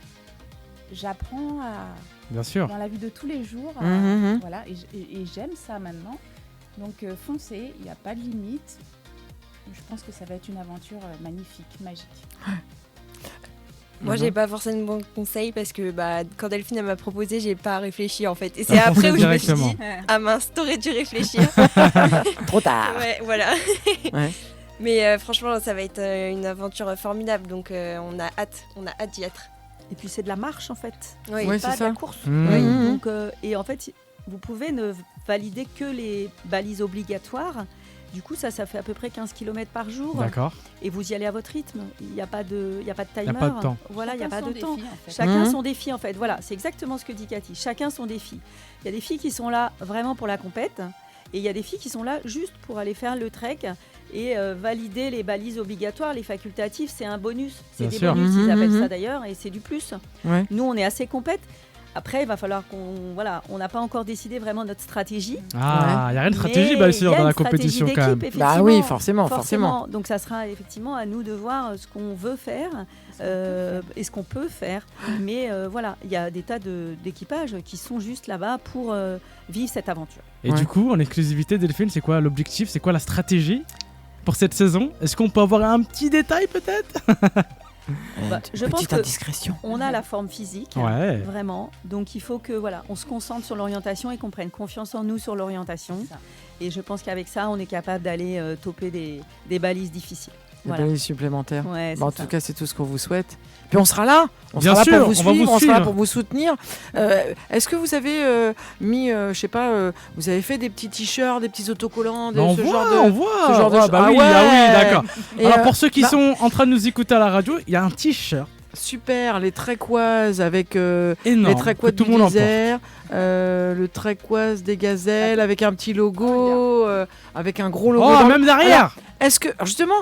j'apprends Bien sûr. dans la vie de tous les jours. Voilà, et j'aime ça maintenant. Donc foncez, il n'y a pas de limite. Je pense que ça va être une aventure magnifique, magique. Moi, j'ai pas forcément de conseils parce que quand Delphine m'a proposé, j'ai pas réfléchi en fait. Et c'est après où je me suis dit, ah mince, t'aurais dû réfléchir. Trop tard. Ouais, voilà. Ouais. Mais franchement, ça va être une aventure formidable. Donc on a hâte d'y être. Et puis c'est de la marche en fait. Oui, pas c'est de ça. la course. Mmh. Donc, et en fait, vous pouvez ne valider que les balises obligatoires. Du coup, ça fait à peu près 15 km par jour. D'accord. Et vous y allez à votre rythme. Il n'y a pas de timer. Il n'y a pas de temps. Voilà, il n'y a pas de temps. En fait. Chacun son défi, en fait. Voilà, c'est exactement ce que dit Cathy. Chacun son défi. Il y a des filles qui sont là vraiment pour la compète. Et il y a des filles qui sont là juste pour aller faire le trek et valider les balises obligatoires. Les facultatifs, c'est un bonus. C'est Bien des sûr. bonus, ils appellent ça d'ailleurs. Et c'est du plus. Ouais. Nous, on est assez compète. Après, il va falloir on n'a pas encore décidé vraiment notre stratégie. Ah, il n'y a rien de stratégie, bien sûr, dans la compétition quand même. Bah oui, forcément. Donc ça sera effectivement à nous de voir ce qu'on veut faire et ce qu'on peut faire. Mais voilà, il y a des tas d'équipages qui sont juste là-bas pour vivre cette aventure. Et du coup, en exclusivité, Delphine, c'est quoi l'objectif? C'est quoi la stratégie pour cette saison? Est-ce qu'on peut avoir un petit détail peut-être? Je pense Petite indiscrétion. On a la forme physique, vraiment. Donc il faut que on se concentre sur l'orientation et qu'on prenne confiance en nous sur l'orientation. Et je pense qu'avec ça, on est capable d'aller toper des balises difficiles. Des bonus supplémentaires. Ouais, En tout cas, c'est tout ce qu'on vous souhaite. Puis on sera là. On Bien sera sûr, là pour on vous va vous suivre, on sera là suivre. pour vous soutenir. Est-ce que vous avez mis, je sais pas, vous avez fait des petits t-shirts, des petits autocollants, On ce voit, genre de. on voit. ce genre de Ah, bah ah oui, ouais. ah oui, d'accord. Et, Alors pour ceux qui bah, sont en train de nous écouter à la radio, il y a un t-shirt super, les tréquoises avec les énorme. tréquoises que tout du le monde emporte. désert, le tréquoise des gazelles avec un petit logo, avec un gros logo. Oh, dans le- même derrière. Alors, est-ce que, alors justement,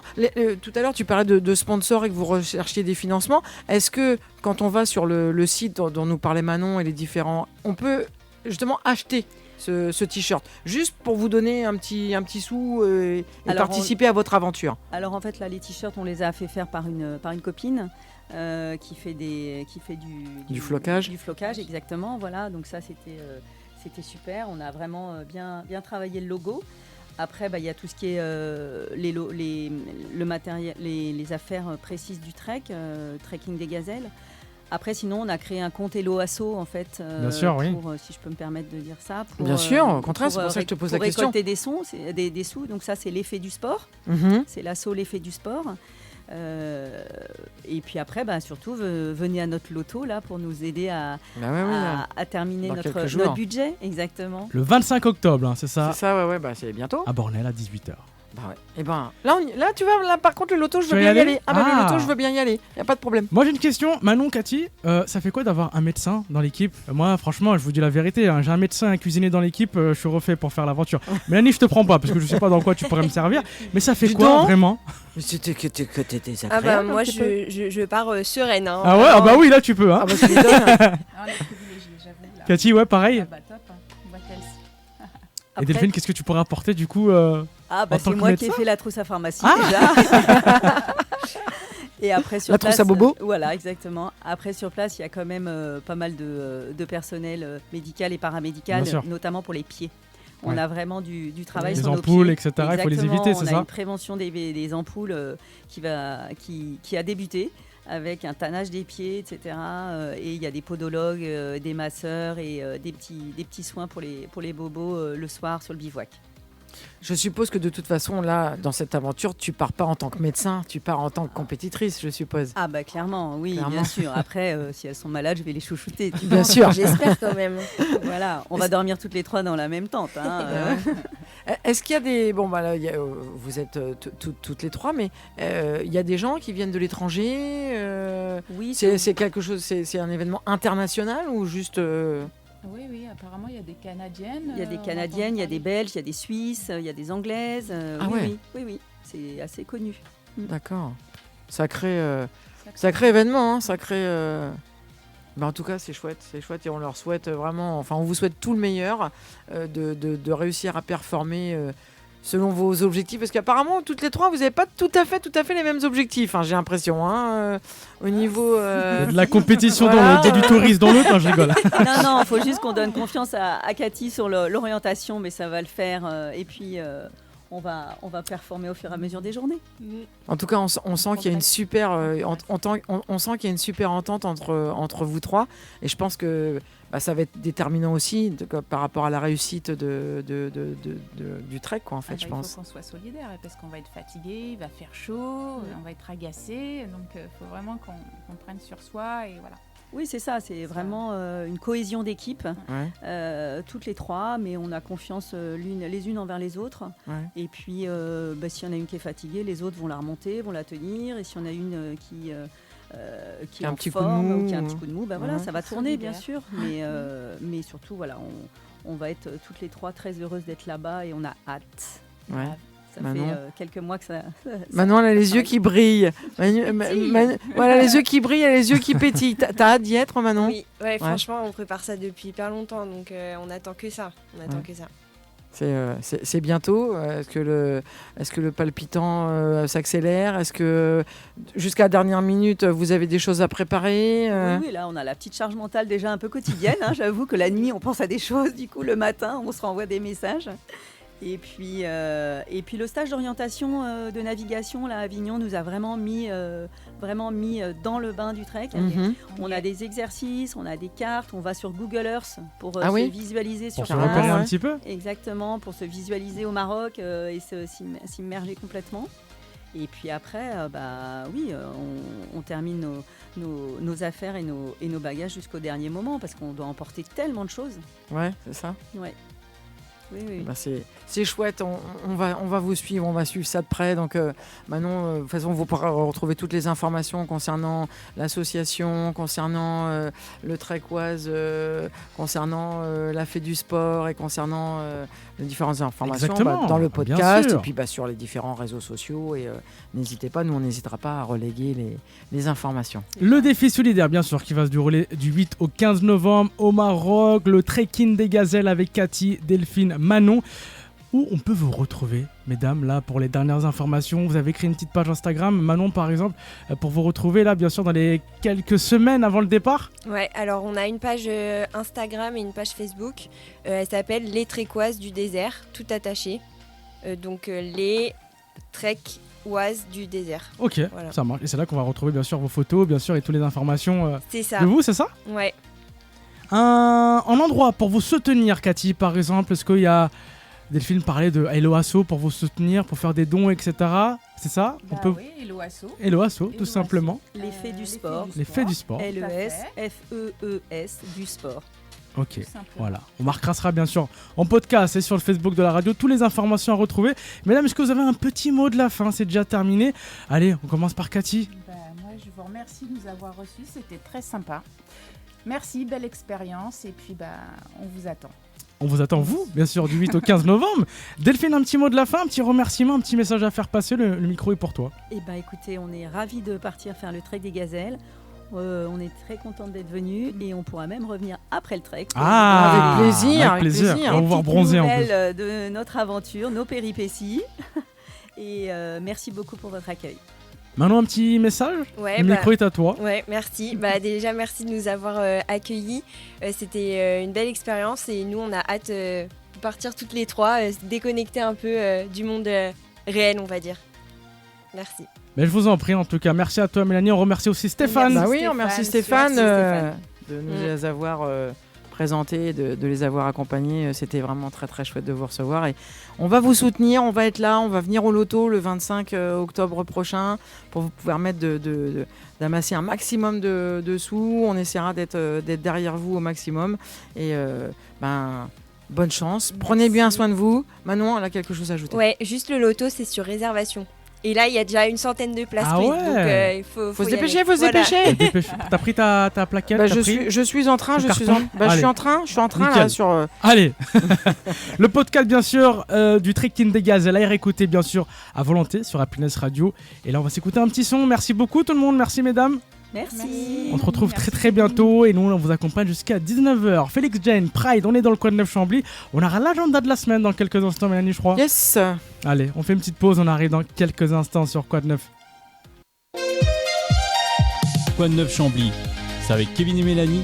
tout à l'heure tu parlais de sponsors et que vous recherchiez des financements. Est-ce que quand on va sur le site dont nous parlait Manon et les différents, on peut justement acheter ce t-shirt juste pour vous donner un petit sou et Alors, participer à votre aventure? Alors en fait là les t-shirts on les a fait faire par une copine qui fait du flocage. Du flocage exactement, voilà, donc ça c'était super, on a vraiment bien travaillé le logo. Après il y a tout ce qui est le matériel, les affaires précises du trek, trekking des gazelles. Après, sinon, on a créé un compte Hello Asso, en fait, Bien sûr, oui. pour, si je peux me permettre de dire ça. Pour, Bien sûr, au contraire, c'est pour ça que je te pose la question. Pour récolter des sous, donc ça, c'est l'effet du sport. Mhm. C'est l'asso l'effet du sport. Et puis après, surtout, venez à notre loto là, pour nous aider à terminer dans notre quelques jours. budget. Exactement. Le 25 octobre, hein, c'est ça. C'est ça, ouais, c'est bientôt. À Bornel à 18h. Bah ouais. Et ben là, tu vois, là par contre le loto, je veux veux y bien y aller aller. Ah bah le Ah. loto, je veux bien y aller. Y a pas de problème. Moi j'ai une question, Manon, Cathy, ça fait quoi d'avoir un médecin dans l'équipe? Moi franchement, je vous dis la vérité, hein, j'ai un médecin et un cuisinier dans l'équipe, je suis refait pour faire l'aventure. Mélanie, je te prends pas parce que je sais pas dans quoi tu pourrais me servir, mais ça fait Dis quoi donc. vraiment? Mais c'était que t'étais Ah agréable. bah un moi petit peu. je pars sereine. Hein, Ah ouais, vraiment. ah bah oui, là tu peux. Hein. Ah bah tu m'étonnes. On est privilégiés, j'avoue. Là. Cathy, ouais, pareil. Ah bah top, hein. What else? Et Après- Delphine, qu'est-ce que tu pourrais apporter du coup Ah en bah tant c'est que moi qui ai médecin fait la trousse à pharmacie Ah. déjà. Et après sur La place, trousse à bobo. Voilà, exactement. Après sur place, il y a quand même pas mal de personnel médical et paramédical, Bien sûr. notamment pour les pieds. On Ouais. a vraiment du travail Les sur nos ampoules, pieds. etc., il faut les Exactement, éviter, c'est On a ça une prévention des ampoules qui a débuté avec un tannage des pieds, etc. Et il y a des podologues, des masseurs et des petits soins pour les bobos le soir sur le bivouac. Je suppose que de toute façon là, dans cette aventure, tu pars pas en tant que médecin, tu pars en tant que compétitrice, je suppose. Ah bah clairement, oui, Clairement. bien sûr. Après, si elles sont malades, je vais les chouchouter. tu Bien vois. sûr. J'espère quand même. Voilà, on va dormir toutes les trois dans la même tente. Hein, Est-ce qu'il y a des là, vous êtes toutes les trois, mais il y a des gens qui viennent de l'étranger. Oui, c'est quelque chose, c'est un événement international ou juste. Oui, apparemment il y a des Canadiennes. il y a des on entend Canadiennes, il y a parler. des Belges, il y a des Suisses, il y a des Anglaises. Ah oui, ouais. oui, c'est assez connu. D'accord. Sacré événement, hein, sacré. En tout cas, c'est chouette et on leur souhaite vraiment, enfin, on vous souhaite tout le meilleur, de réussir à performer selon vos objectifs, parce qu'apparemment toutes les trois, vous n'avez pas tout à fait les mêmes objectifs, hein, j'ai l'impression, hein, au niveau. Il y a de la compétition Voilà. dans du tourisme dans l'autre, non, je rigole. Non, il faut juste qu'on donne confiance à Cathy sur l'orientation, mais ça va le faire. Et puis, on va performer au fur et à mesure des journées. En tout cas, on sent qu'il y a une super, on sent qu'il y a une super entente entre vous trois, et je pense que ça va être déterminant aussi par rapport à la réussite du trek, quoi, en fait, je Il pense. faut qu'on soit solidaire parce qu'on va être fatigué, il va faire chaud, on va être agacé, donc il faut vraiment qu'on prenne sur soi et voilà. Oui, c'est ça, c'est vraiment une cohésion d'équipe, toutes les trois, mais on a confiance les unes envers les autres. Ouais. Et puis, s'il y en a une qui est fatiguée, les autres vont la remonter, vont la tenir. Et s'il y en a une qui est Un en petit coup de forme mou. ou qui a un petit coup de mou, voilà, Ouais. ça va tourner, bien Solidaire. sûr. Mais surtout, voilà, on va être toutes les trois très heureuses d'être là-bas et on a hâte. Ouais. Ça Manon. fait quelques mois que ça Manon, elle a les yeux qui brillent. Voilà, les yeux qui brillent, elle a les yeux qui pétillent. T'as hâte d'y être, Manon? Oui, ouais, franchement, on prépare ça depuis hyper longtemps, donc on attend que ça. C'est bientôt. Est-ce que le palpitant s'accélère? Est-ce que jusqu'à la dernière minute, vous avez des choses à préparer? Oui, là, on a la petite charge mentale déjà un peu quotidienne. Hein. J'avoue que la nuit, on pense à des choses. Du coup, le matin, on se renvoie des messages. Et puis le stage d'orientation de navigation là, à Avignon nous a vraiment mis dans le bain du trek. Mhm. On a des exercices, on a des cartes, on va sur Google Earth pour Ah se oui visualiser Pour sur se place. repérer un ouais. petit peu. Exactement, pour se visualiser au Maroc et s'immerger complètement. Et puis après, on termine nos affaires et nos bagages jusqu'au dernier moment parce qu'on doit emporter tellement de choses. Ouais, c'est ça. Ouais. Oui. Bah c'est chouette, on va vous suivre, on va suivre ça de près. Donc Manon, de toute façon, vous pourrez retrouver toutes les informations concernant l'association, concernant le Trek Oise, concernant la fête du sport et concernant les différentes informations dans le podcast et puis sur les différents réseaux sociaux. Et n'hésitez pas, nous on n'hésitera pas à reléguer les informations. Le défi solidaire, bien sûr, qui va se dérouler du 8 au 15 novembre au Maroc, le trekking des gazelles avec Cathy, Delphine, Manon. Où on peut vous retrouver, mesdames, là, pour les dernières informations. Vous avez créé une petite page Instagram, Manon, par exemple, pour vous retrouver, là, bien sûr, dans les quelques semaines avant le départ. Ouais, alors on a une page Instagram et une page Facebook. Elle s'appelle Les Trekoises du désert, tout attaché. Donc les Trekoises du désert. Ok, voilà. Ça marche. Et c'est là qu'on va retrouver, bien sûr, vos photos, bien sûr, et toutes les informations de vous, c'est ça ? Ouais. Un endroit pour vous soutenir, Cathy, par exemple, est-ce qu'il y a... Delphine parlait de Hello Asso pour vous soutenir, pour faire des dons, etc. C'est ça ? Oui, Hello Asso. Hello Asso, tout simplement. Les Fées du sport. Les Fées du sport. LES, FEES du sport. Ok, voilà. On marquera ça bien sûr en podcast et sur le Facebook de la radio, toutes les informations à retrouver. Mesdames, est-ce que vous avez un petit mot de la fin ? C'est déjà terminé. Allez, on commence par Cathy. Moi, je vous remercie de nous avoir reçus, c'était très sympa. Merci, belle expérience et puis on vous attend. On vous attend, vous, bien sûr, du 8 au 15 novembre. Delphine, un petit mot de la fin, un petit remerciement, un petit message à faire passer. Le micro est pour toi. Écoutez, on est ravis de partir faire le trek des gazelles. On est très contents d'être venus et on pourra même revenir après le trek. Avec plaisir. On va vous voir bronzer en plus. De notre aventure, nos péripéties. Et merci beaucoup pour votre accueil. Manon, un petit message ? Le micro est à toi. Ouais, merci. Déjà, merci de nous avoir accueillis. C'était une belle expérience et nous, on a hâte de partir toutes les trois, se déconnecter un peu du monde réel, on va dire. Merci. Mais je vous en prie, en tout cas. Merci à toi, Mélanie. On remercie aussi Stéphane. On remercie Stéphane de nous les avoir présentés, de les avoir accompagnés. C'était vraiment très, très chouette de vous recevoir. Et on va vous soutenir, on va être là, on va venir au loto le 25 octobre prochain pour vous pouvoir permettre d'amasser un maximum de sous. On essaiera d'être derrière vous au maximum. Et bonne chance. Merci. Prenez bien soin de vous. Manon, elle a quelque chose à ajouter. Ouais, juste le loto, c'est sur réservation. Et là, il y a déjà une centaine de places prises, donc il faut se dépêcher, faut se dépêcher. T'as pris ta plaquette je suis en train, je suis en train là sur... Allez. Le podcast, bien sûr, du trekking des gazelles, à réécouter, bien sûr, à volonté sur Happiness Radio. Et là, on va s'écouter un petit son. Merci beaucoup tout le monde, merci mesdames. Merci. On se retrouve très très bientôt et nous on vous accompagne jusqu'à 19h. Félix Jane, Pride, on est dans le coin de Neuf Chambly. On aura l'agenda de la semaine dans quelques instants, Mélanie, je crois. Yes. Allez, on fait une petite pause, on arrive dans quelques instants sur Quoi de Neuf. Quoi de Neuf Chambly, c'est avec Kevin et Mélanie,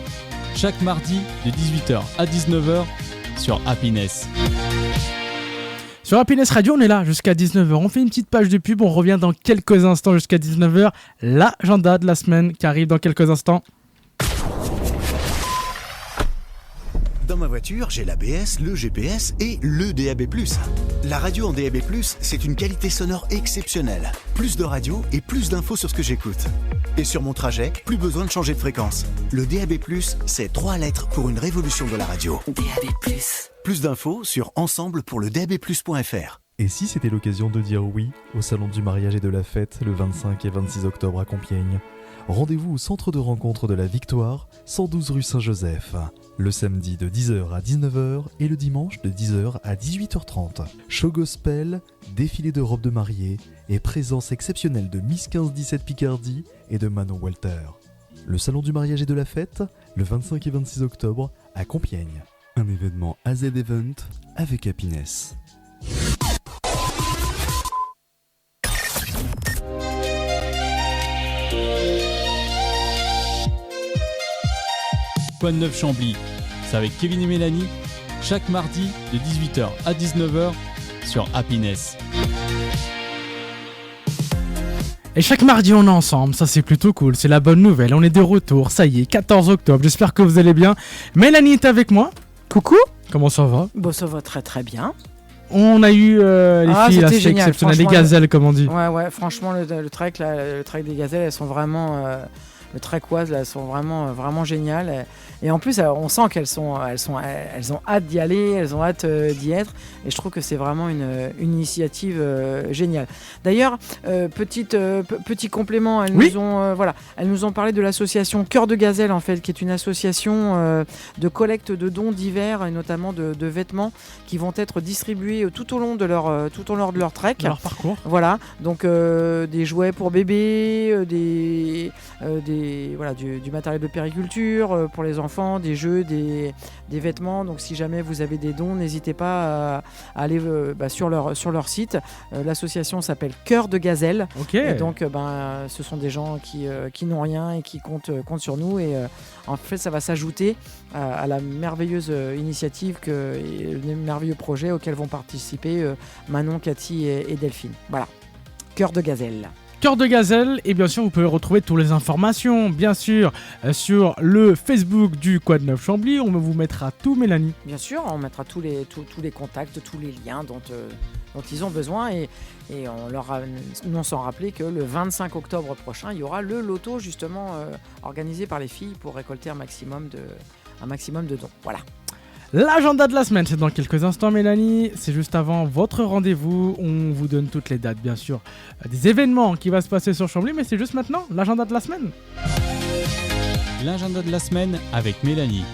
chaque mardi de 18h à 19h sur Happiness. Sur Happiness Radio, on est là jusqu'à 19h. On fait une petite page de pub, on revient dans quelques instants jusqu'à 19h. L'agenda de la semaine qui arrive dans quelques instants. Dans ma voiture, j'ai l'ABS, le GPS et le DAB+. La radio en DAB+, c'est une qualité sonore exceptionnelle. Plus de radio et plus d'infos sur ce que j'écoute. Et sur mon trajet, plus besoin de changer de fréquence. Le DAB+, c'est 3 lettres pour une révolution de la radio. DAB+. Plus d'infos sur ensemble pour le DABplus.fr. Et si c'était l'occasion de dire oui au salon du mariage et de la fête le 25 et 26 octobre à Compiègne? Rendez-vous au centre de rencontre de la Victoire, 112 rue Saint-Joseph. Le samedi de 10h à 19h et le dimanche de 10h à 18h30. Show gospel, défilé de robes de mariée et présence exceptionnelle de Miss 15-17 Picardie et de Manon Walter. Le salon du mariage et de la fête, le 25 et 26 octobre à Compiègne. Un événement AZ Event avec Happiness. Quoi de Neuf Chambly, c'est avec Kevin et Mélanie, chaque mardi de 18h à 19h sur Happiness. Et chaque mardi on est ensemble, ça c'est plutôt cool, c'est la bonne nouvelle, on est de retour, ça y est, 14 octobre, j'espère que vous allez bien. Mélanie est avec moi, coucou, comment ça va ? Bon, ça va très très bien. On a eu les filles, là, c'était c'est génial, exceptionnel, les franchement, gazelles comme on dit. Ouais, franchement, le trek des gazelles, elles sont vraiment. Le trekoises, là, elles sont vraiment géniales. Et en plus, on sent qu'elles ont hâte d'y aller, elles ont hâte d'y être. Et je trouve que c'est vraiment une initiative géniale. D'ailleurs, petit complément, elles nous ont parlé de l'association Cœur de Gazelle, en fait, qui est une association de collecte de dons divers, et notamment de vêtements qui vont être distribués tout au long de leur trek. De leur parcours. Voilà, donc des jouets pour bébés, du matériel de périculture pour les enfants, des jeux, des vêtements. Donc si jamais vous avez des dons, n'hésitez pas à aller sur leur site. L'association s'appelle Cœur de Gazelle. Okay. Et donc ce sont des gens qui n'ont rien et qui comptent sur nous. Et en fait, ça va s'ajouter à la merveilleuse initiative et le merveilleux projet auquel vont participer Manon, Cathy et Delphine. Voilà, Cœur de Gazelle. Cœur de Gazelle, et bien sûr vous pouvez retrouver toutes les informations bien sûr sur le Facebook du Quad 9 Chambly. On vous mettra tout, Mélanie. Bien sûr, on mettra tous les contacts, tous les liens dont ils ont besoin, et on leur annonce en rappeler que le 25 octobre prochain il y aura le loto justement organisé par les filles pour récolter un maximum de dons. Voilà. L'agenda de la semaine, c'est dans quelques instants, Mélanie. C'est juste avant votre rendez-vous. On vous donne toutes les dates, bien sûr, des événements qui vont se passer sur Chambly, mais c'est juste maintenant l'agenda de la semaine. L'agenda de la semaine avec Mélanie.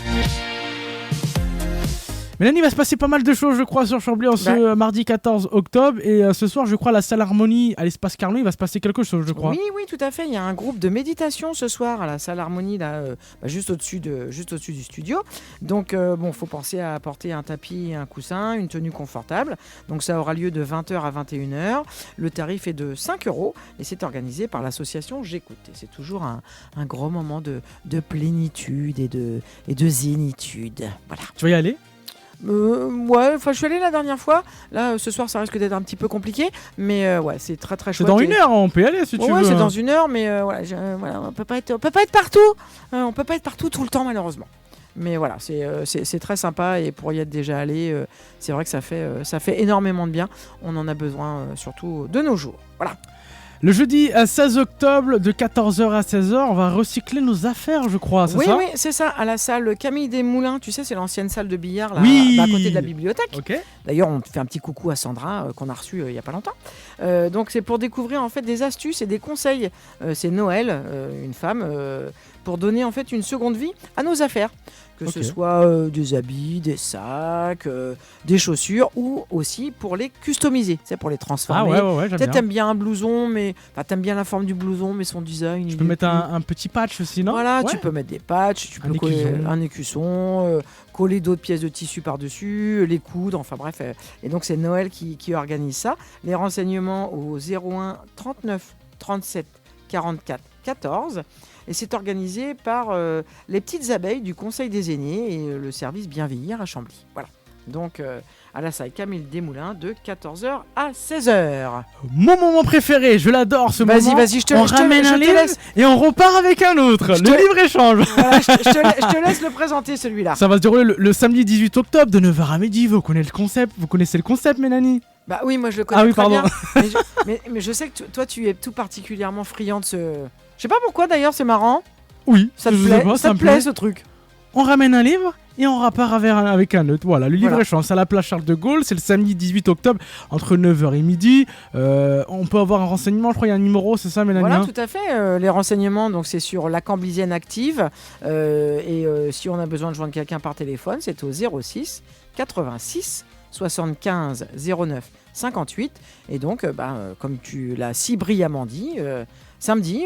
Mélanie, il va se passer pas mal de choses, je crois, sur Chambly en ce mardi 14 octobre. Et ce soir, je crois, à la salle Harmonie, à l'espace Carnot, il va se passer quelque chose, je crois. Oui, tout à fait. Il y a un groupe de méditation ce soir à la salle Harmonie, là, juste au-dessus du studio. Donc, faut penser à apporter un tapis, un coussin, une tenue confortable. Donc, ça aura lieu de 20h à 21h. Le tarif est de 5 € et c'est organisé par l'association J'écoute. Et c'est toujours un gros moment de plénitude et de zénitude. Voilà. Tu vas y aller ? Je suis allée la dernière fois. Là, ce soir, ça risque d'être un petit peu compliqué, mais c'est très très chouette. C'est dans une heure, on peut y aller si tu veux. Ouais, c'est dans une heure, mais on peut pas être partout. On peut pas être partout tout le temps, malheureusement. Mais voilà, c'est très sympa, et pour y être déjà allé, c'est vrai que ça fait énormément de bien. On en a besoin, surtout de nos jours. Voilà. Le jeudi 16 octobre de 14h à 16h, on va recycler nos affaires, je crois, c'est ça ? Oui, c'est ça, à la salle Camille Desmoulins, tu sais, c'est l'ancienne salle de billard là, à côté de la bibliothèque. Okay. D'ailleurs, on fait un petit coucou à Sandra qu'on a reçu il n'y a pas longtemps. Donc c'est pour découvrir en fait des astuces et des conseils. C'est Noël, une femme, pour donner en fait une seconde vie à nos affaires. Que ce soit des habits, des sacs, des chaussures, ou aussi pour les customiser, c'est pour les transformer. Ah ouais, j'aime bien. T'aimes bien un blouson, mais t'aimes bien la forme du blouson, mais son design. Tu peux mettre un petit patch aussi, non ? Voilà, tu peux mettre des patchs, tu peux coller un écusson, coller d'autres pièces de tissu par-dessus, les coudre, enfin bref. Et donc c'est Noël qui organise ça. Les renseignements au 01 39 37 44 14. Et c'est organisé par les petites abeilles du Conseil des aînés et le service Bienveillir à Chambly. Voilà. Donc à la salle Camille Desmoulins de 14h à 16h. Mon moment préféré, je l'adore ce moment. Vas-y, on ramène un livre et on repart avec un autre. Le livre-échange. Voilà, je te laisse le présenter celui-là. Ça va se dérouler le samedi 18 octobre de 9h à midi. Vous connaissez le concept, Mélanie ? Bah oui, moi je le connais très bien. Mais je sais que toi tu es tout particulièrement friand de ce... Je sais pas pourquoi d'ailleurs, c'est marrant. Oui, ça te plaît ce truc. On ramène un livre et on repart avec un autre. Voilà, le livre-échange, c'est à la place Charles de Gaulle. C'est le samedi 18 octobre entre 9h et midi. On peut avoir un renseignement, je crois qu'il y a un numéro, c'est ça, Mélanie ? Voilà, tout à fait. Les renseignements, donc, c'est sur la Camblisienne active. Si on a besoin de joindre quelqu'un par téléphone, c'est au 06 86 75 09 58. Et donc, comme tu l'as si brillamment dit, samedi,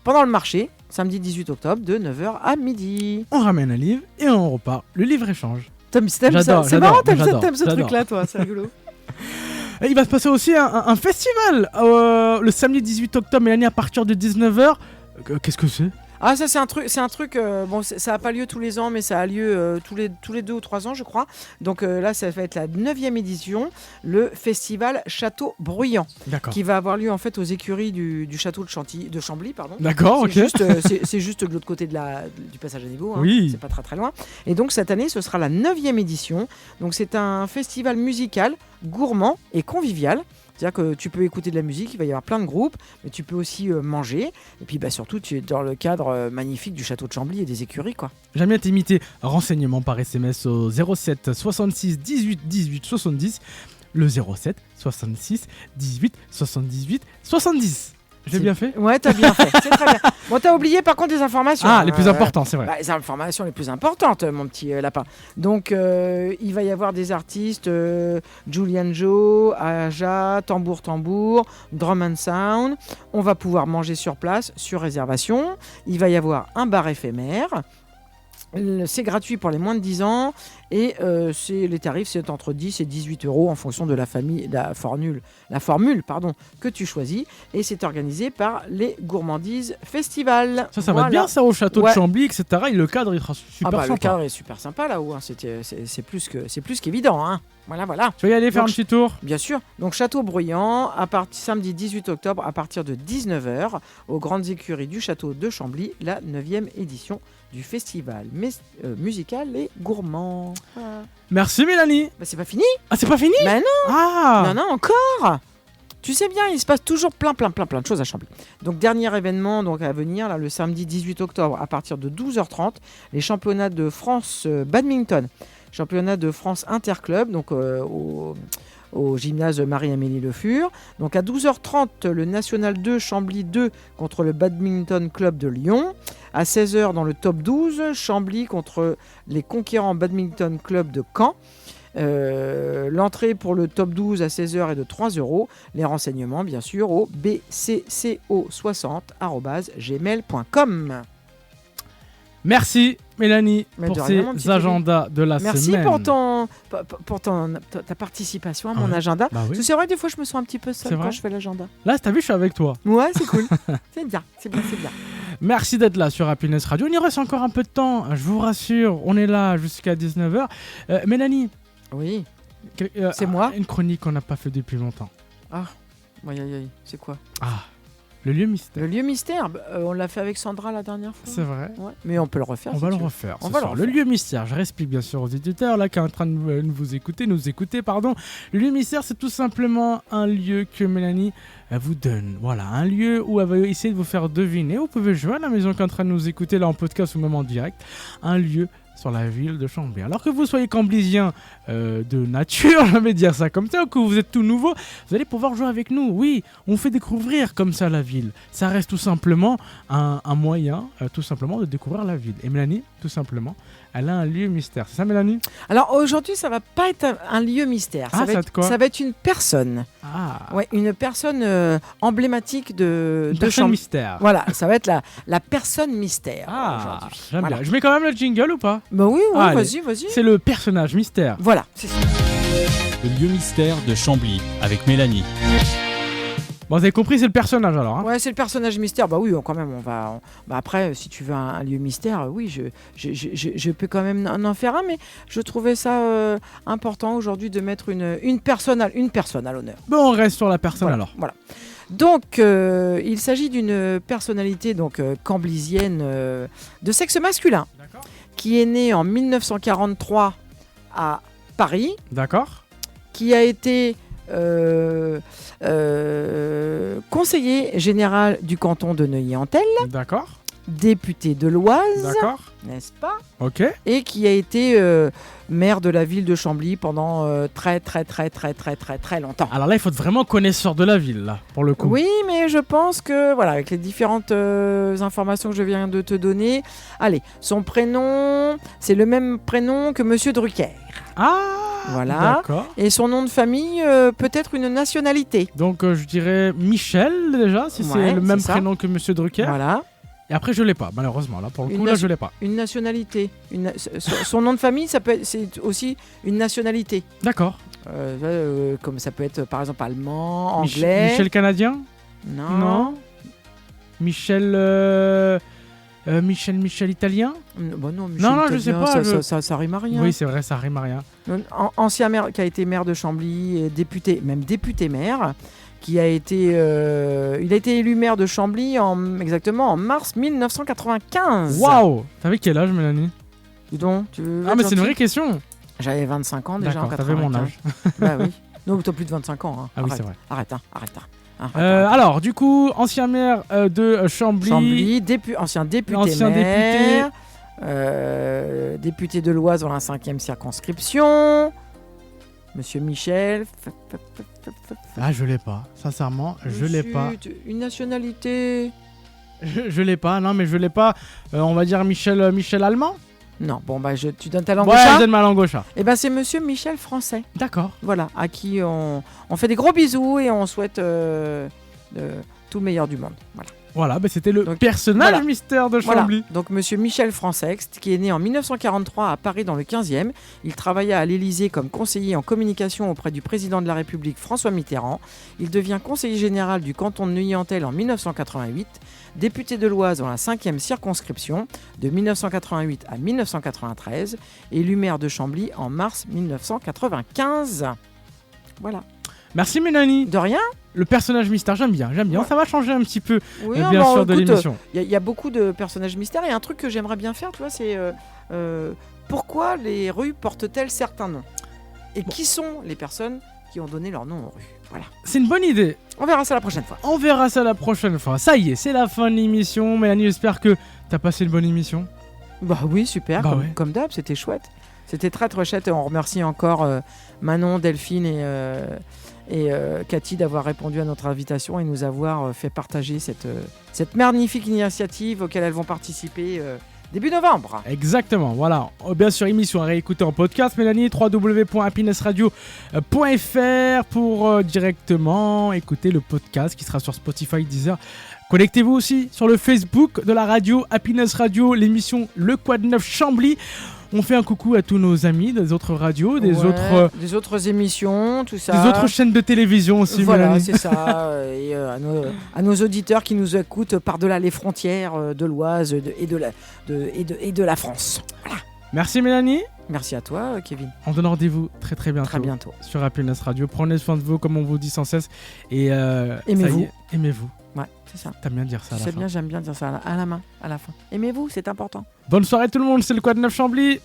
pendant le marché, samedi 18 octobre, de 9h à midi. On ramène un livre et on repart. Le livre-échange. T'aimes ça ? C'est marrant, t'aimes ce truc-là, toi, c'est rigolo. Et il va se passer aussi un festival le samedi 18 octobre, Mélanie, à partir de 19h. Qu'est-ce que c'est ? Ah, ça c'est un truc. Bon, ça n'a pas lieu tous les ans, mais ça a lieu tous les 2 ou 3 ans, je crois. Donc là, ça va être la 9e édition, le festival Château Bruyant, D'accord. qui va avoir lieu en fait aux écuries du château de Chambly, pardon. D'accord, ok. C'est juste de l'autre côté du passage à niveau. Hein. Oui. C'est pas très très loin. Et donc cette année, ce sera la 9e édition. Donc c'est un festival musical, gourmand et convivial. C'est-à-dire que tu peux écouter de la musique, il va y avoir plein de groupes, mais tu peux aussi manger. Et puis surtout, tu es dans le cadre magnifique du château de Chambly et des écuries, quoi. J'aime bien t'imiter. Renseignements par SMS au 07 66 18 18 70. Le 07 66 18 78 70. J'ai bien fait ? Ouais, t'as bien fait. C'est très bien. Bon, t'as oublié par contre des informations. Ah, les plus importantes, c'est vrai. Les informations les plus importantes, mon petit lapin. Donc, il va y avoir des artistes Julian Joe, Aja, Tambour, Drum and Sound. On va pouvoir manger sur place, sur réservation. Il va y avoir un bar éphémère. C'est gratuit pour les moins de 10 ans et les tarifs c'est entre 10 et 18 € en fonction de la formule que tu choisis, et c'est organisé par les Gourmandises Festival. Ça va être bien ça au château de Chambly, etc. Et le cadre il sera super sympa. Le cadre est super sympa là-haut, hein. C'est plus qu'évident. Hein. Voilà. Tu vas y aller faire un petit tour ? Bien sûr. Donc Château Bruyant, samedi 18 octobre à partir de 19h aux grandes écuries du château de Chambly, la 9e édition du festival musical et gourmand. Voilà. Merci Mélanie. C'est pas fini. Ah, c'est pas fini ? Non. Ah. Non, encore. Tu sais bien, il se passe toujours plein de choses à Chambly. Donc dernier événement à venir, là, le samedi 18 octobre à partir de 12h30, les championnats de France badminton, championnat de France interclub, donc au gymnase Marie-Amélie Le Fur. Donc à 12h30, le National 2 Chambly 2 contre le Badminton Club de Lyon. À 16h, dans le top 12, Chambly contre les Conquérants Badminton Club de Caen. L'entrée pour le top 12 à 16h est de 3 €. Les renseignements, bien sûr, au bcco60@gmail.com. Merci Mélanie pour ces agendas de la semaine. Merci pour ta participation à mon agenda. Bah oui. Parce que c'est vrai, des fois, je me sens un petit peu seule quand je fais l'agenda. Là, t'as vu, je suis avec toi. Ouais, c'est cool. C'est bien. Merci d'être là sur Happiness Radio. Il nous reste encore un peu de temps, je vous rassure. On est là jusqu'à 19h. Mélanie. Oui. C'est moi. Une chronique qu'on n'a pas fait depuis longtemps. Ah, c'est quoi ? Ah, le lieu mystère. Le lieu mystère, on l'a fait avec Sandra la dernière fois. C'est vrai. Ouais. Mais on peut le refaire. On va le refaire. Le lieu mystère, je réexplique bien sûr aux éditeurs là qui sont en train de nous écouter. Le lieu mystère, c'est tout simplement un lieu que Mélanie vous donne. Voilà, un lieu où elle va essayer de vous faire deviner. Vous pouvez jouer à la maison qui est en train de nous écouter là en podcast ou même en direct. Un lieu sur la ville de Chambly. Alors que vous soyez camblisien de nature, je vais dire ça comme ça, ou que vous êtes tout nouveau, vous allez pouvoir jouer avec nous. Oui, on fait découvrir comme ça la ville. Ça reste tout simplement un moyen, tout simplement, de découvrir la ville. Et Mélanie, tout simplement, elle a un lieu mystère. C'est ça, Mélanie ? Alors aujourd'hui, ça va pas être un lieu mystère. Ça va être une personne. Ah. Ouais, une personne emblématique de Chambly. Mystère. Voilà, ça va être la personne mystère aujourd'hui. J'aime bien. Je mets quand même le jingle ou pas ? Bah oui, vas-y. C'est le personnage mystère. Voilà, c'est ça. Le lieu mystère de Chambly avec Mélanie. Bon, vous avez compris, c'est le personnage alors. Hein. Ouais, c'est le personnage mystère. Bah oui, quand même, après, si tu veux un lieu mystère, oui, je peux quand même en faire un, mais je trouvais ça important aujourd'hui de mettre une personne à l'honneur. Bon, on reste sur la personne alors. Voilà. Donc, il s'agit d'une personnalité camblisienne de sexe masculin, qui est née en 1943 à Paris. D'accord. Qui a été conseiller général du canton de Neuilly-en-Thelle. D'accord. Député de l'Oise. D'accord. N'est-ce pas ? Ok. Et qui a été maire de la ville de Chambly pendant très longtemps. Alors là, il faut être vraiment connaisseur de la ville, là, pour le coup. Oui, mais je pense que, voilà, avec les différentes informations que je viens de te donner, allez, son prénom, c'est le même prénom que Monsieur Drucker. Ah, voilà. D'accord. Et son nom de famille, peut-être une nationalité. Donc, je dirais Michel, déjà, si c'est le même prénom que Monsieur Drucker. Voilà. Et après, je l'ai pas, malheureusement. Là, pour le coup, je l'ai pas. Une nationalité. Son nom de famille, c'est aussi une nationalité. D'accord. Comme ça peut être, par exemple, allemand, anglais. Michel Canadien ? Non. Michel... Michel italien. Bah non, Non, je sais pas. Ça rime à rien. Oui, c'est vrai, ça rime à rien. Ancien maire qui a été maire de Chambly, et député maire, qui a été, il a été élu maire de Chambly exactement en mars 1995. Waouh! T'avais quel âge, Mélanie? Dis donc, tu veux mais c'est une vraie question. J'avais 25 ans déjà en D'accord, 95. t'avais mon âge. Bah oui. Non, t'as plus de 25 ans. Hein. Ah oui, c'est vrai. Arrête. Alors, du coup, ancien maire de Chambly. Ancien député maire. Député de l'Oise dans la 5e circonscription. Monsieur Michel. Ah, je l'ai pas. Sincèrement, je l'ai pas. Une nationalité. Je l'ai pas. Non, mais je l'ai pas. On va dire Michel Allemand. Non, bon bah tu donnes ta langue au chat. Je donne ma langue au chat. Et ben c'est Monsieur Michel Français. D'accord. Voilà, à qui on fait des gros bisous et on souhaite tout le meilleur du monde. Voilà, c'était le personnage mystère de Chambly. Voilà. Donc Monsieur Michel Français, qui est né en 1943 à Paris dans le 15e. Il travailla à l'Élysée comme conseiller en communication auprès du président de la République François Mitterrand. Il devient conseiller général du canton de Neuilly-en-Thelle en 1988. Député de l'Oise dans la 5e circonscription de 1988 à 1993, élu maire de Chambly en mars 1995. Voilà. Merci Mélanie. De rien. Le personnage mystère, j'aime bien. Ouais. Ça va changer un petit peu, oui, bien sûr, de l'émission. Il y a beaucoup de personnages mystères et un truc que j'aimerais bien faire, tu vois, c'est pourquoi les rues portent-elles certains noms? Et qui sont les personnes qui ont donné leur nom aux rues? Voilà. C'est une bonne idée. On verra ça la prochaine fois. Ça y est, c'est la fin de l'émission. Mélanie, j'espère que t'as passé une bonne émission. Bah oui, super. Comme d'hab, c'était chouette. C'était très très chouette. On remercie encore Manon, Delphine et Cathy d'avoir répondu à notre invitation et nous avoir fait partager cette magnifique initiative auquel elles vont participer début novembre. Exactement, voilà. Bien sûr, émission à réécouter en podcast, Mélanie, www.happinessradio.fr pour directement écouter le podcast qui sera sur Spotify, Deezer. Connectez-vous aussi sur le Facebook de la radio Happiness Radio, l'émission Le Quad 9 Chambly. On fait un coucou à tous nos amis des autres radios, des autres émissions, tout ça. Des autres chaînes de télévision aussi. Voilà, Mélanie. c'est ça. Et à nos auditeurs qui nous écoutent par-delà les frontières de l'Oise et de la France. Voilà. Merci Mélanie. Merci à toi Kevin. On donne rendez-vous très bientôt. Très bientôt. Sur Happiness Radio. Prenez soin de vous comme on vous dit sans cesse. Et aimez-vous. Aimez-vous. Ouais, c'est ça. T'aimes bien dire ça à la fin. C'est bien, j'aime bien dire ça à la main, à la fin. Aimez-vous, c'est important. Bonne soirée tout le monde, c'est le Quad 9 Chambly.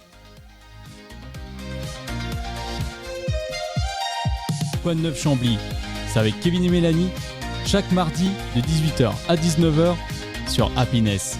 Quad 9 Chambly, c'est avec Kevin et Mélanie, chaque mardi de 18h à 19h sur Happiness.